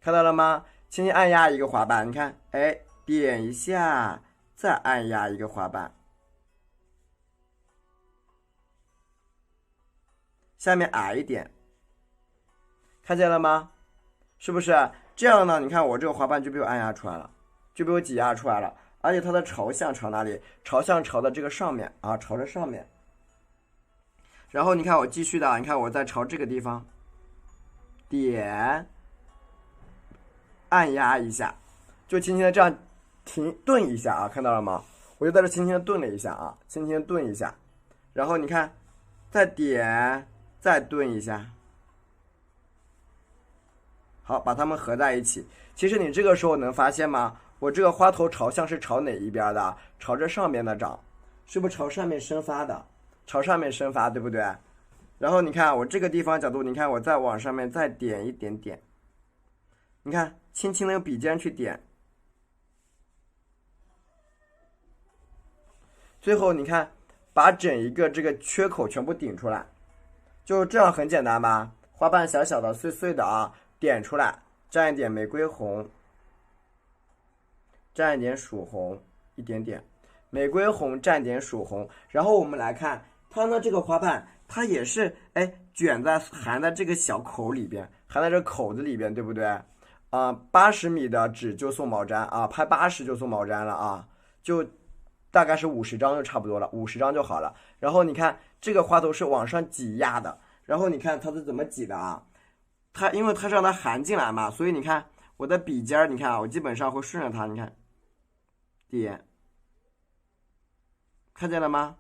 看到了吗？轻轻按压一个花瓣，你看，哎，点一下，再按压一个花瓣，下面矮一点，看见了吗？是不是这样呢？你看我这个花瓣就被我按压出来了，就被我挤压出来了，而且它的朝向朝哪里？朝向朝的这个上面啊，朝着上面。然后你看我继续的，你看我再朝这个地方点。按压一下，就轻轻的这样顿一下啊，看到了吗？我就在这轻轻的顿了一下啊，轻轻的顿一下，然后你看，再点，再顿一下，好，把它们合在一起。其实你这个时候能发现吗？我这个花头朝向是朝哪一边的？朝着上边的长，是不是朝上面生发的？朝上面生发，对不对？然后你看我这个地方角度，你看我再往上面再点一点点，你看轻轻的用笔尖去点，最后你看把整一个这个缺口全部顶出来，就这样很简单吧？花瓣小小的碎碎的啊，点出来，蘸一点玫瑰红，蘸一点曙红，一点点玫瑰红，蘸点曙红。然后我们来看它呢，这个花瓣它也是卷在含在这个小口里边，含在这口子里边，对不对？80米的纸就送毛毡啊，拍80就送毛毡了啊，就大概是50张就差不多了，50张就好了。然后你看这个花头是往上挤压的，然后你看它是怎么挤的啊？它因为它是让它含进来嘛，所以你看我的笔尖，你看啊，我基本上会顺着它，你看点，看见了吗？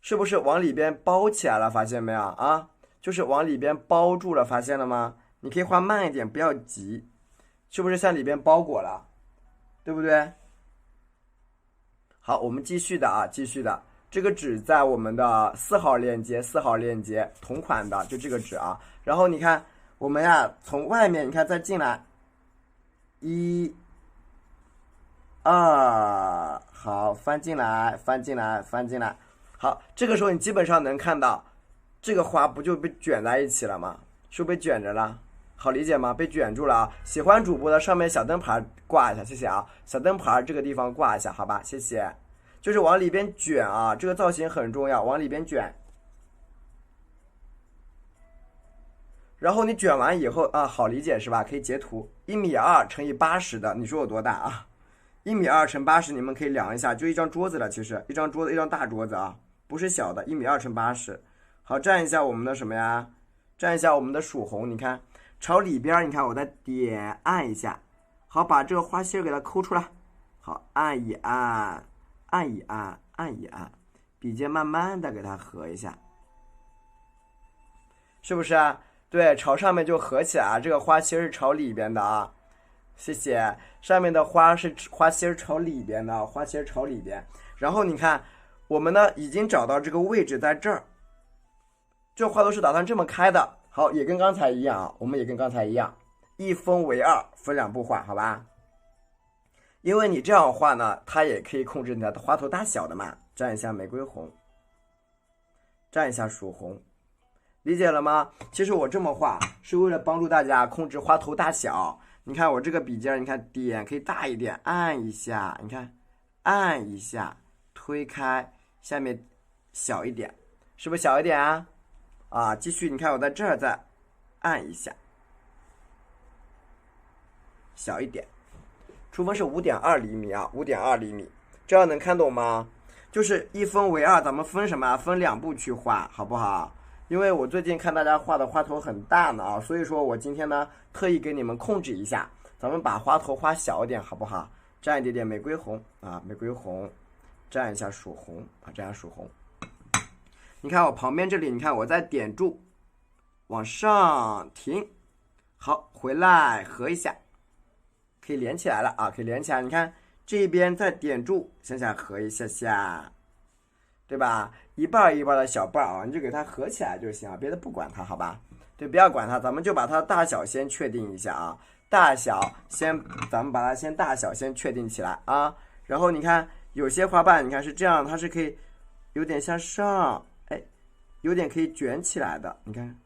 是不是往里边包起来了？发现没有啊？就是往里边包住了，发现了吗？你可以画慢一点，不要急，是不是向里边包裹了？对不对？好，我们继续的啊，继续的。这个纸在我们的4号链接同款的，就这个纸啊。然后你看，我们呀从外面你看再进来，1、2，好，翻进来，翻进来，翻进来。好，这个时候你基本上能看到，这个花不就被卷在一起了吗？是不是被卷着了？好理解吗？被卷住了啊！喜欢主播的上面小灯牌挂一下，谢谢啊！小灯牌这个地方挂一下，好吧？谢谢。就是往里边卷啊，这个造型很重要，往里边卷。然后你卷完以后啊，好理解是吧？可以截图，1.2米乘以80的，你说有多大啊？1.2米乘80，你们可以量一下，就一张桌子了。其实一张桌子，一张大桌子啊，不是小的，1.2米乘80。好，蘸一下我们的什么呀？蘸一下我们的曙红，你看朝里边，你看我再点按一下，好，把这个花心给它抠出来。好，按一按，按一按，按一按，笔尖慢慢的给它合一下，是不是啊？对，朝上面就合起来啊，这个花心是朝里边的啊。谢谢，上面的花是花心朝里边的，花心朝里边。然后你看，我们呢已经找到这个位置在这儿，这花都是打算这么开的。好，也跟刚才一样啊，我们也跟刚才一样，一分为二，分2步画，好吧？因为你这样画呢，它也可以控制你的花头大小的嘛。蘸一下玫瑰红，蘸一下曙红，理解了吗？其实我这么画是为了帮助大家控制花头大小。你看我这个笔尖，你看点可以大一点，按一下，你看按一下，推开，下面小一点，是不是小一点啊？啊，继续，你看我在这儿再按一下，小一点，出分是5.2厘米啊，5.2厘米，这样能看懂吗？就是一分为二，咱们分什么？分2步去画，好不好？因为我最近看大家画的花头很大呢啊，所以说我今天呢特意给你们控制一下，咱们把花头画小一点，好不好？蘸一点点玫瑰红啊，玫瑰红，蘸一下曙红啊，蘸一下曙红。你看我旁边这里，你看我再点住，往上停，好，回来合一下，可以连起来了啊，可以连起来。你看这边再点住，向下合一下下，对吧？一半一半的小瓣啊，你就给它合起来就行了，别的不管它，好吧？对，不要管它，咱们就把它大小先确定一下啊，大小先，咱们把它先大小先确定起来啊。然后你看有些花瓣，你看是这样，它是可以有点向上，有点可以卷起来的，你看，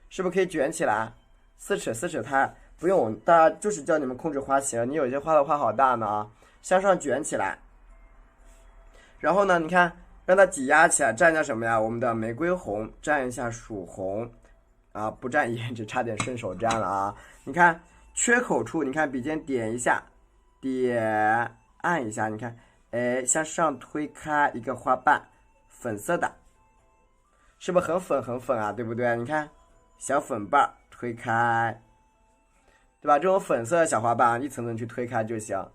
是不是可以卷起来？4尺它不用，大家就是教你们控制花型。你有些花的花好大呢啊，向上卷起来。然后呢，你看让它挤压起来，蘸一下什么呀？我们的玫瑰红，蘸一下曙红，啊，不蘸胭脂，差点顺手蘸了啊。你看缺口处，你看笔尖点一下，点按一下，你看，向上推开一个花瓣，粉色的。是不是很粉很粉啊？对不对？你看，小粉瓣推开，对吧？这种粉色的小花瓣一层层去推开就行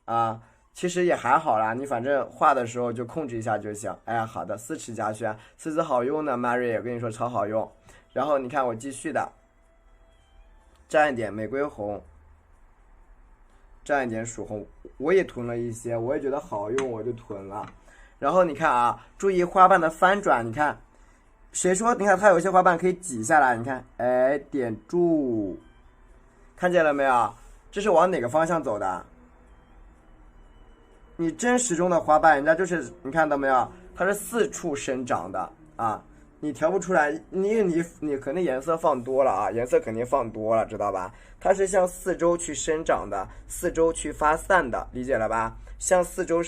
啊。其实也还好啦，你反正画的时候就控制一下就行。哎，好的，四尺夹轩，四字好用的 Mary， 我跟你说超好用。然后你看我继续的，蘸一点玫瑰红，蘸一点曙红，我也囤了一些，我也觉得好用，我就囤了。然后你看啊，注意花瓣的翻转，你看，谁说？你看它有些花瓣可以挤下来，你看，哎，点住，看见了没有？这是往哪个方向走的？你真实中的花瓣，人家就是你看到没有？它是四处生长的啊，你调不出来，你肯定颜色放多了啊，颜色肯定放多了，知道吧？它是向四周去生长的，四周去发散的，理解了吧？向四周，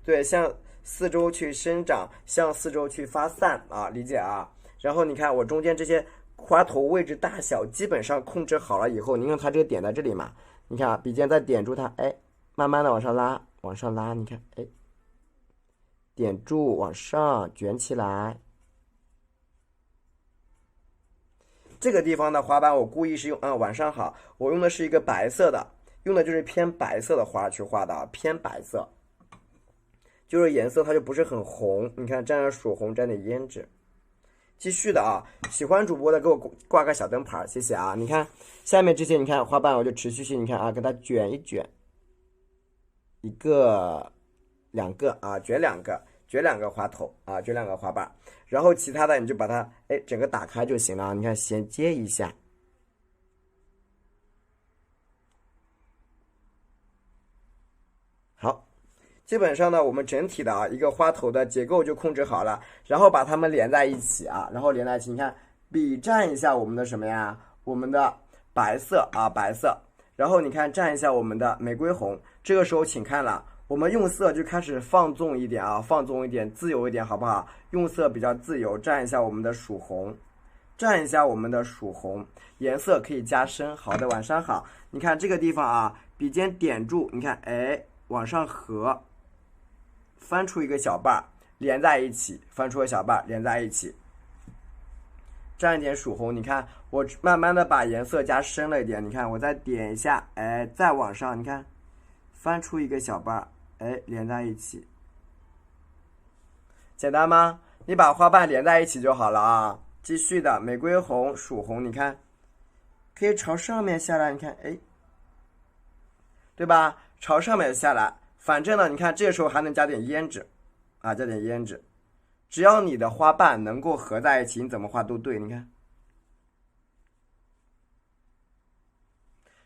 对，向四周去生长，向四周去发散啊，理解啊？然后你看我中间这些花头位置大小基本上控制好了以后，你看它这个点在这里嘛，你看啊，笔尖再点住它，哎，慢慢的往上拉。往上拉，你看，哎，点住，往上卷起来。这个地方的花瓣，我故意是用晚上好，我用的是一个白色的，用的就是偏白色的花去画的啊，偏白色，就是颜色它就不是很红。你看，沾点曙红，沾点胭脂。继续的啊，喜欢主播的给我挂个小灯牌，谢谢啊。你看下面这些，你看花瓣，我就持续性，你看啊，给它卷一卷。一个、两个啊，卷两个花头啊，卷两个花瓣，然后其他的你就把它整个打开就行了。你看衔接一下，好，基本上呢，我们整体的一个花头的结构就控制好了，然后把它们连在一起啊，然后连在一起，你看笔蘸一下我们的什么呀？我们的白色啊，白色。然后你看蘸一下我们的玫瑰红，这个时候请看了，我们用色就开始放纵一点啊，放纵一点，自由一点，好不好？用色比较自由，蘸一下我们的曙红，蘸一下我们的曙红，颜色可以加深。好的，晚上好。你看这个地方啊，笔尖点住，你看，哎，往上合，翻出一个小瓣，连在一起，翻出个小瓣，连在一起。蘸一点曙红，你看我慢慢的把颜色加深了一点，你看我再点一下，哎，再往上，你看翻出一个小瓣，哎，连在一起，简单吗？你把花瓣连在一起就好了啊。继续的玫瑰红、曙红，你看可以朝上面下来，你看，哎，对吧？朝上面下来，反正呢，你看这个时候还能加点胭脂啊，加点胭脂。只要你的花瓣能够合在一起，你怎么画都对。你看，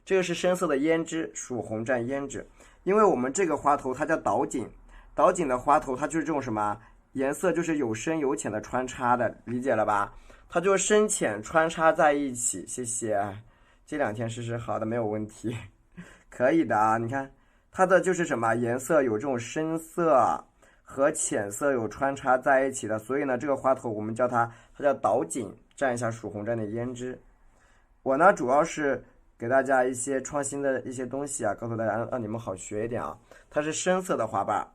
这个是深色的胭脂，曙红蘸胭脂。因为我们这个花头它叫倒锦，倒锦的花头它就是这种什么颜色，就是有深有浅的穿插的，理解了吧？它就深浅穿插在一起。谢谢，这2天试试，好的，没有问题，可以的啊。你看它的就是什么颜色有这种深色和浅色有穿插在一起的，所以呢，这个花头我们叫它叫倒锦，蘸一下曙红，蘸点胭脂。我呢主要是给大家一些创新的一些东西啊，告诉大家让你们好学一点啊。它是深色的花瓣，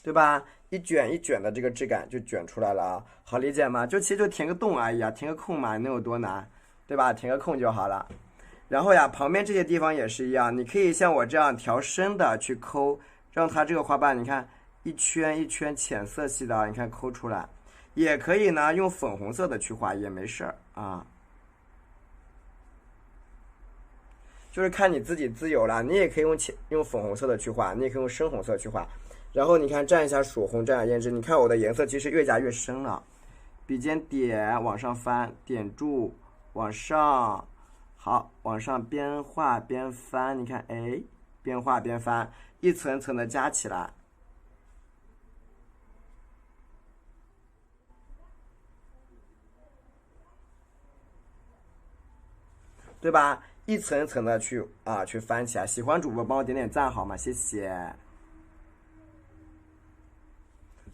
对吧？一卷一卷的这个质感就卷出来了啊，好理解吗？就其实就填个洞而已啊，填个空嘛，能有多难，对吧？填个空就好了。然后呀，旁边这些地方也是一样，你可以像我这样调深的去抠，让它这个花瓣你看一圈一圈浅色系的，你看抠出来。也可以呢用粉红色的去画也没事儿啊，就是看你自己自由了。你也可以用粉红色的去画，你也可以用深红色去画。然后你看蘸一下曙红，蘸一下胭脂，你看我的颜色其实越加越深了。笔尖点往上翻，点住往上，好，往上边画边翻，你看，哎，边画边翻，一层层的加起来，对吧？一层层的去翻起来。喜欢主播帮我点点赞好吗？谢谢。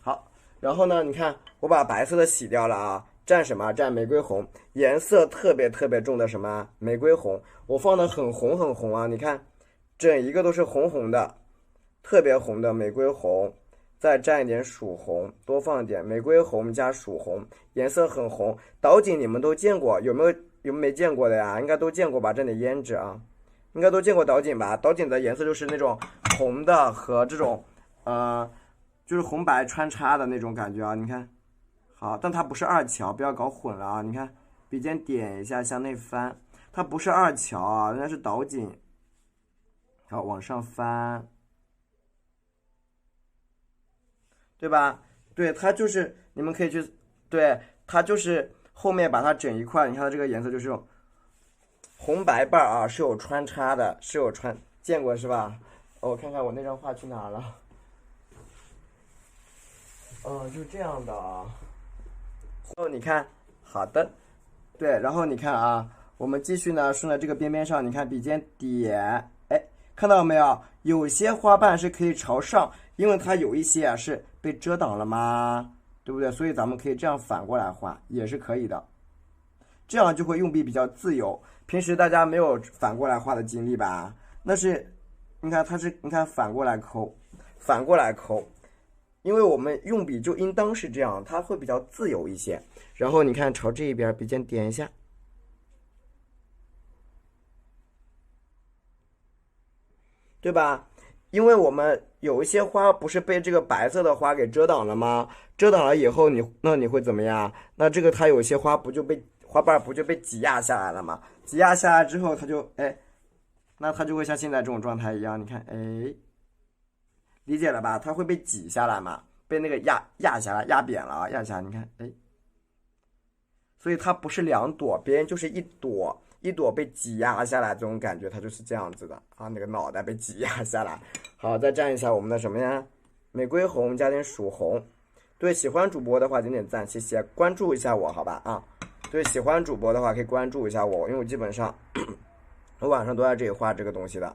好，然后呢，你看我把白色的洗掉了啊，蘸什么？蘸玫瑰红，颜色特别特别重的什么？玫瑰红，我放的很红很红啊，你看，整一个都是红红的，特别红的玫瑰红。再蘸一点曙红，多放点玫瑰红加曙红，颜色很红。岛锦你们都见过，有没见过的呀？应该都见过吧？蘸点胭脂啊，应该都见过岛锦吧？岛锦的颜色就是那种红的和这种就是红白穿插的那种感觉啊。你看，好，但它不是二乔，不要搞混了啊。你看，笔尖点一下向内翻，它不是二乔啊，人家是岛锦。好，往上翻。对吧？对，它就是你们可以去，对，它就是后面把它整一块，你看它这个颜色就是用红白瓣啊，是有穿插的，是有见过是吧？我看看我那张画去哪了？就这样的啊。哦，你看，好的，对，然后你看啊，我们继续呢，顺着这个边边上，你看笔尖点，哎，看到没有？有些花瓣是可以朝上，因为它有一些啊是被遮挡了嘛，对不对？所以咱们可以这样反过来画，也是可以的。这样就会用笔比较自由。平时大家没有反过来画的经历吧？那是，你看它是，你看反过来抠，反过来抠，因为我们用笔就应当是这样，它会比较自由一些。然后你看朝这一边，笔尖点一下。对吧？因为我们有一些花不是被这个白色的花给遮挡了吗？遮挡了以后那你会怎么样？那这个它有些花瓣不就被挤压下来了吗？挤压下来之后，它就那它就会像现在这种状态一样，你看理解了吧？它会被挤下来嘛，被那个压下来，压扁了啊，压下来，你看所以它不是两朵，别人就是一朵。一朵被挤压下来，这种感觉它就是这样子的啊，那个脑袋被挤压下来。好，再蘸一下我们的什么呀？玫瑰红加点曙红。对，喜欢主播的话点点赞，谢谢，关注一下我，好吧啊？对，喜欢主播的话可以关注一下我，因为我基本上我晚上都在这里画这个东西的。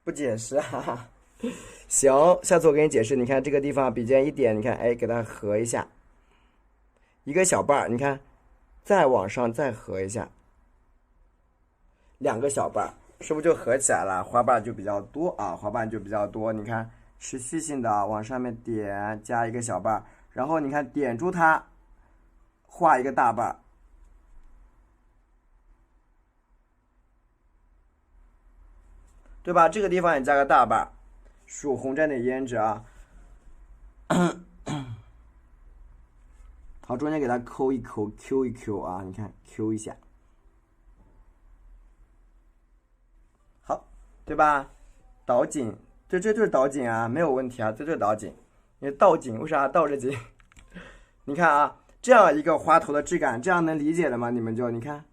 不解释啊。行，下次我给你解释。你看这个地方笔尖一点，你看，给它合一下，一个小瓣，你看，再往上再合一下，两个小瓣，是不是就合起来了？花瓣就比较多啊，花瓣就比较多。你看，持续性的往上面点，加一个小瓣，然后你看点住它，画一个大瓣，对吧？这个地方也加个大瓣。曙红蘸点胭脂啊，好，中间给它抠一抠 ，Q 一 Q 啊，你看 Q 一下，好，对吧？导紧，这就是导紧啊，没有问题啊，这就是导紧。你倒紧为啥倒着紧？你看啊，这样一个花头的质感，这样能理解的吗？你们就你看。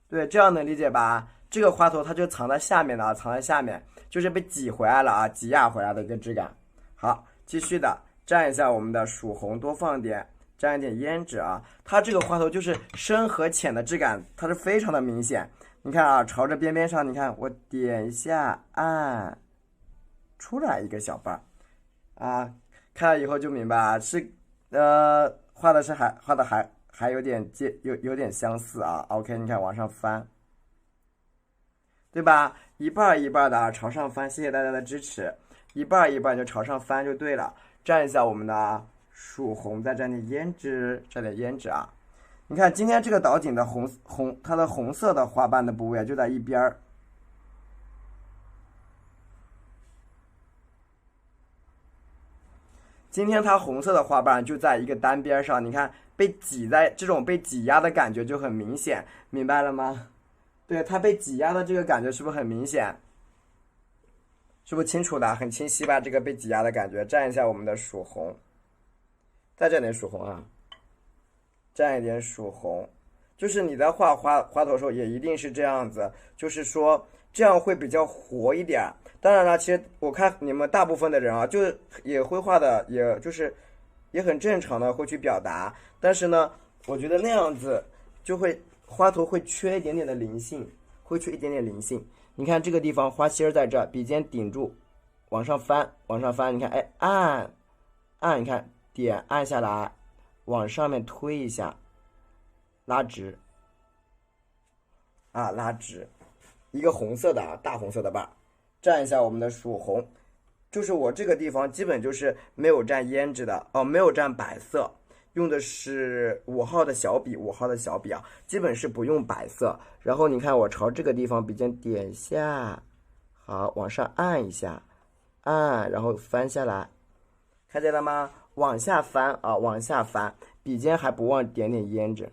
对，这样能理解吧？这个花头它就藏在下面的啊，藏在下面，就是被挤回来了啊，挤压回来的一个质感。好，继续的蘸一下我们的曙红，多放点，蘸一点胭脂啊。它这个花头就是深和浅的质感，它是非常的明显。你看啊，朝着边边上，你看我点一下，按出来一个小瓣啊，看了以后就明白啊，是画的还有点有点相似啊。OK， 你看往上翻，对吧？一半一半的啊，朝上翻。谢谢大家的支持，一半一半就朝上翻就对了。蘸一下我们的曙红，再蘸点胭脂，蘸点胭脂啊。你看今天这个导锦的它的红色的花瓣的部位就在一边儿。今天它红色的花瓣就在一个单边上，你看被挤在这种被挤压的感觉就很明显，明白了吗？对，它被挤压的这个感觉是不是很明显？是不是清楚的？很清晰吧？这个被挤压的感觉，蘸一下我们的曙红，再蘸点曙红啊，蘸一点曙红，就是你在画花头的时候也一定是这样子，就是说这样会比较活一点。当然了，其实我看你们大部分的人啊，就也会画的，也就是也很正常的会去表达，但是呢，我觉得那样子就会花头会缺一点点的灵性，会缺一点点灵性。你看这个地方花心儿在这儿，笔尖顶住，往上翻，往上翻，你看，按，你看点按下来，往上面推一下，拉直，啊，拉直，一个红色的啊，大红色的把，蘸一下我们的曙红，就是我这个地方基本就是没有蘸胭脂的哦，没有蘸白色，用的是5号的小笔，5号的小笔啊，基本是不用白色。然后你看我朝这个地方笔尖点一下，好，往上按一下，按，然后翻下来，看见了吗？往下翻啊，往下翻，笔尖还不忘点点胭脂，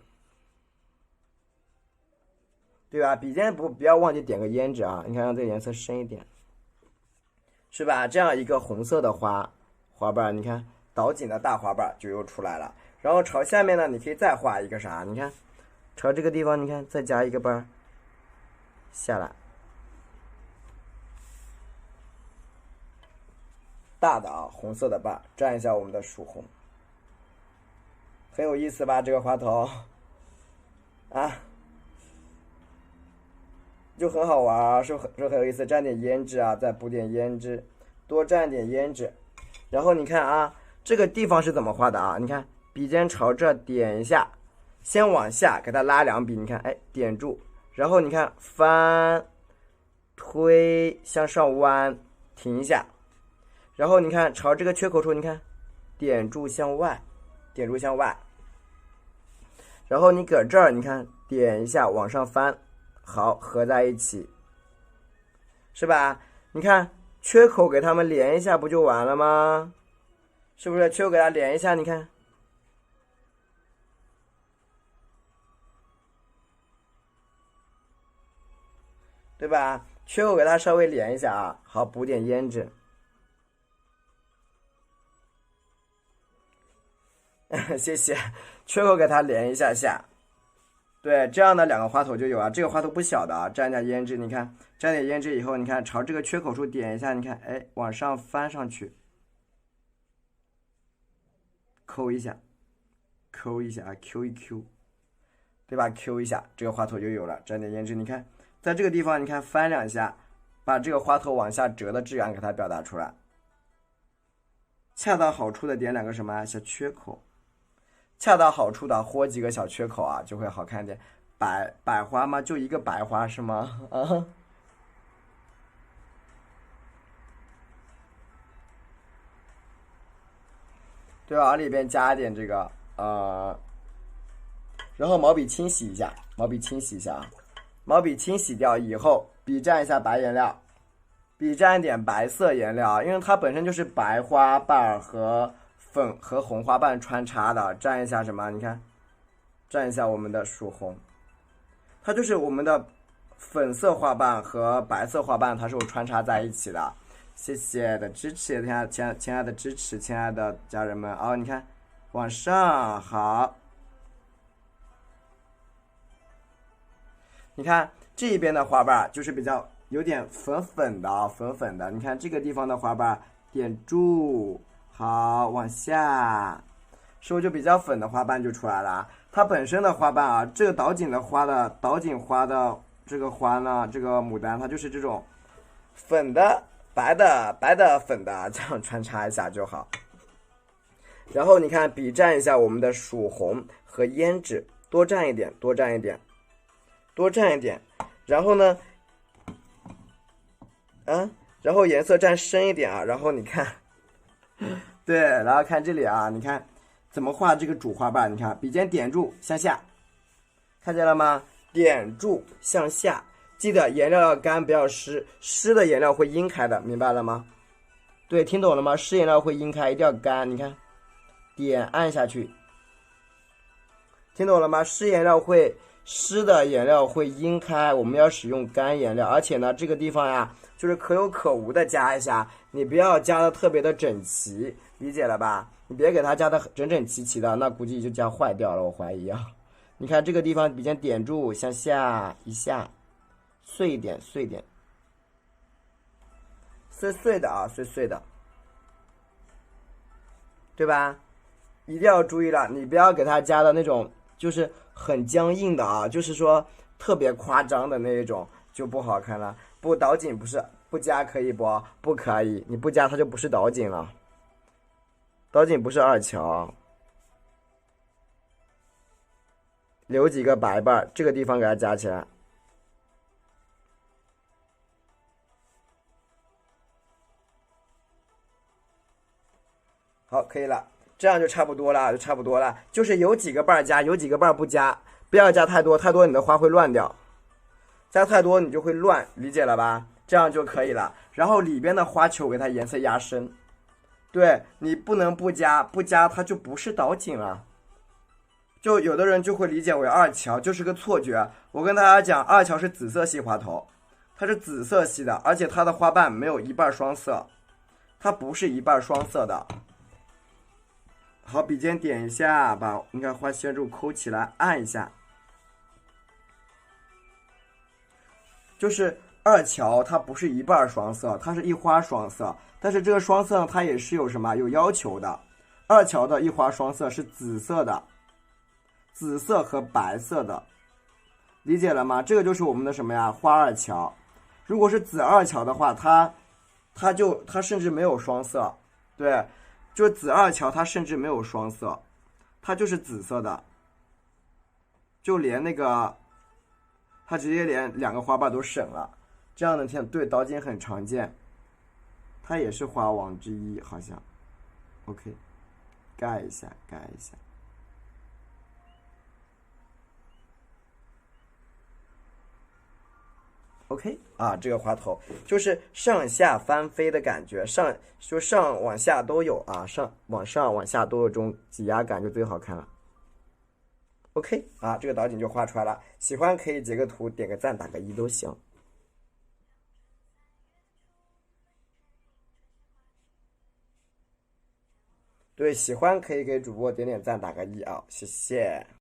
对吧？笔尖不要忘记点个胭脂啊！你看让这个颜色深一点，是吧？这样一个红色的花瓣，你看倒紧的大花瓣就又出来了。然后朝下面呢，你可以再画一个啥？你看，朝这个地方，你看再加一个瓣下来，大的啊，红色的瓣，蘸一下我们的曙红，很有意思吧？这个花头啊，就很好玩啊，是很有意思。蘸点胭脂啊，再补点胭脂，多蘸点胭脂。然后你看啊，这个地方是怎么画的啊？你看笔尖朝这点一下，先往下给它拉2笔，你看，哎，点住，然后你看翻、推、向上弯，停一下。然后你看朝这个缺口处，你看点住向外，点住向外。然后你搁这儿，你看点一下往上翻，好，合在一起，是吧？你看缺口给它们连一下，不就完了吗？是不是？缺口给它连一下，你看，对吧？缺口给它稍微连一下啊，好，补点胭脂。谢谢，缺口给它连一下下，对，这样的2个花头就有啊。这个花头不小的啊，蘸点胭脂，你看，蘸点胭脂以后，你看朝这个缺口处点一下，你看，哎，往上翻上去，抠一下，抠一下啊 ，Q 一 Q， 对吧 ？Q 一下，这个花头就有了。蘸点胭脂，你看，在这个地方，你看翻2下，把这个花头往下折的质感给它表达出来，恰到好处的点2个什么小缺口。恰到好处的豁几个小缺口啊，就会好看点。百花吗？就一个白花是吗？啊，对吧？往里边加一点这个然后毛笔清洗一下，毛笔清洗一下啊，毛笔清洗掉以后，笔蘸一下白颜料，笔蘸一点白色颜料，因为它本身就是白花瓣和粉和红花瓣穿插的，蘸一下什么？你看，蘸一下我们的曙红，它就是我们的粉色花瓣和白色花瓣，它是穿插在一起的。谢谢的支持，亲爱的支持，亲爱的家人们哦，你看，往上好，你看这边的花瓣就是比较有点粉粉的啊，粉粉的。你看这个地方的花瓣点住，好，往下，是不是就比较粉的花瓣就出来了？它本身的花瓣啊，这个倒景花的这个花呢，这个牡丹它就是这种粉的、白的、白的、粉的，这样穿插一下就好。然后你看笔蘸一下我们的曙红和胭脂，多蘸一点，多蘸一点，多蘸一点。然后呢，然后颜色蘸深一点啊。然后你看，对，然后看这里啊，你看怎么画这个主花瓣？你看笔尖点住向下，看见了吗？点住向下，记得颜料要干，不要湿，湿的颜料会阴开的，明白了吗？对，听懂了吗？湿颜料会阴开，一定要干。你看，点按下去，听懂了吗？湿的颜料会阴开，我们要使用干颜料。而且呢，这个地方呀，就是可有可无的加一下，你不要加的特别的整齐，理解了吧？你别给它加的整整齐齐的，那估计就加坏掉了，我怀疑啊。你看这个地方笔尖点住向下一下，碎一点，碎一点，碎碎的啊，碎碎的，对吧？一定要注意了，你不要给它加的那种就是很僵硬的啊，就是说特别夸张的那一种就不好看了。不倒紧不是不加可以不？不可以，你不加它就不是倒紧了，倒紧不是2乔。留几个白瓣，这个地方给它夹起来。好，可以了，这样就差不多了，就是有几个瓣加，有几个瓣不加，不要加太多，太多你的花会乱掉，加太多你就会乱，理解了吧？这样就可以了。然后里边的花球给它颜色压深，对，你不能不加，不加它就不是导锦了。就有的人就会理解为二乔，就是个错觉。我跟大家讲，二乔是紫色系花头，它是紫色系的，而且它的花瓣没有一半双色，它不是一半双色的。好，笔尖点一下，把你看花线柱抠起来，按一下。就是二乔它不是一半双色，它是一花双色，但是这个双色它也是有什么有要求的。二乔的一花双色是紫色的，紫色和白色的，理解了吗？这个就是我们的什么呀？花二乔。如果是紫二乔的话，它甚至没有双色，对。就是紫二乔，它甚至没有双色，它就是紫色的，就连那个，它直接连两个花瓣都省了。这样的天对导锦很常见，它也是花王之一，好像。OK， 盖一下。OK 啊，这个花头就是上下翻飞的感觉，上往下都有啊，往上往下都有这种挤压感，就最好看了。OK 啊，这个导锦就画出来了。喜欢可以截个图，点个赞，打个1都行。对，喜欢可以给主播点点赞，打个1啊，谢谢。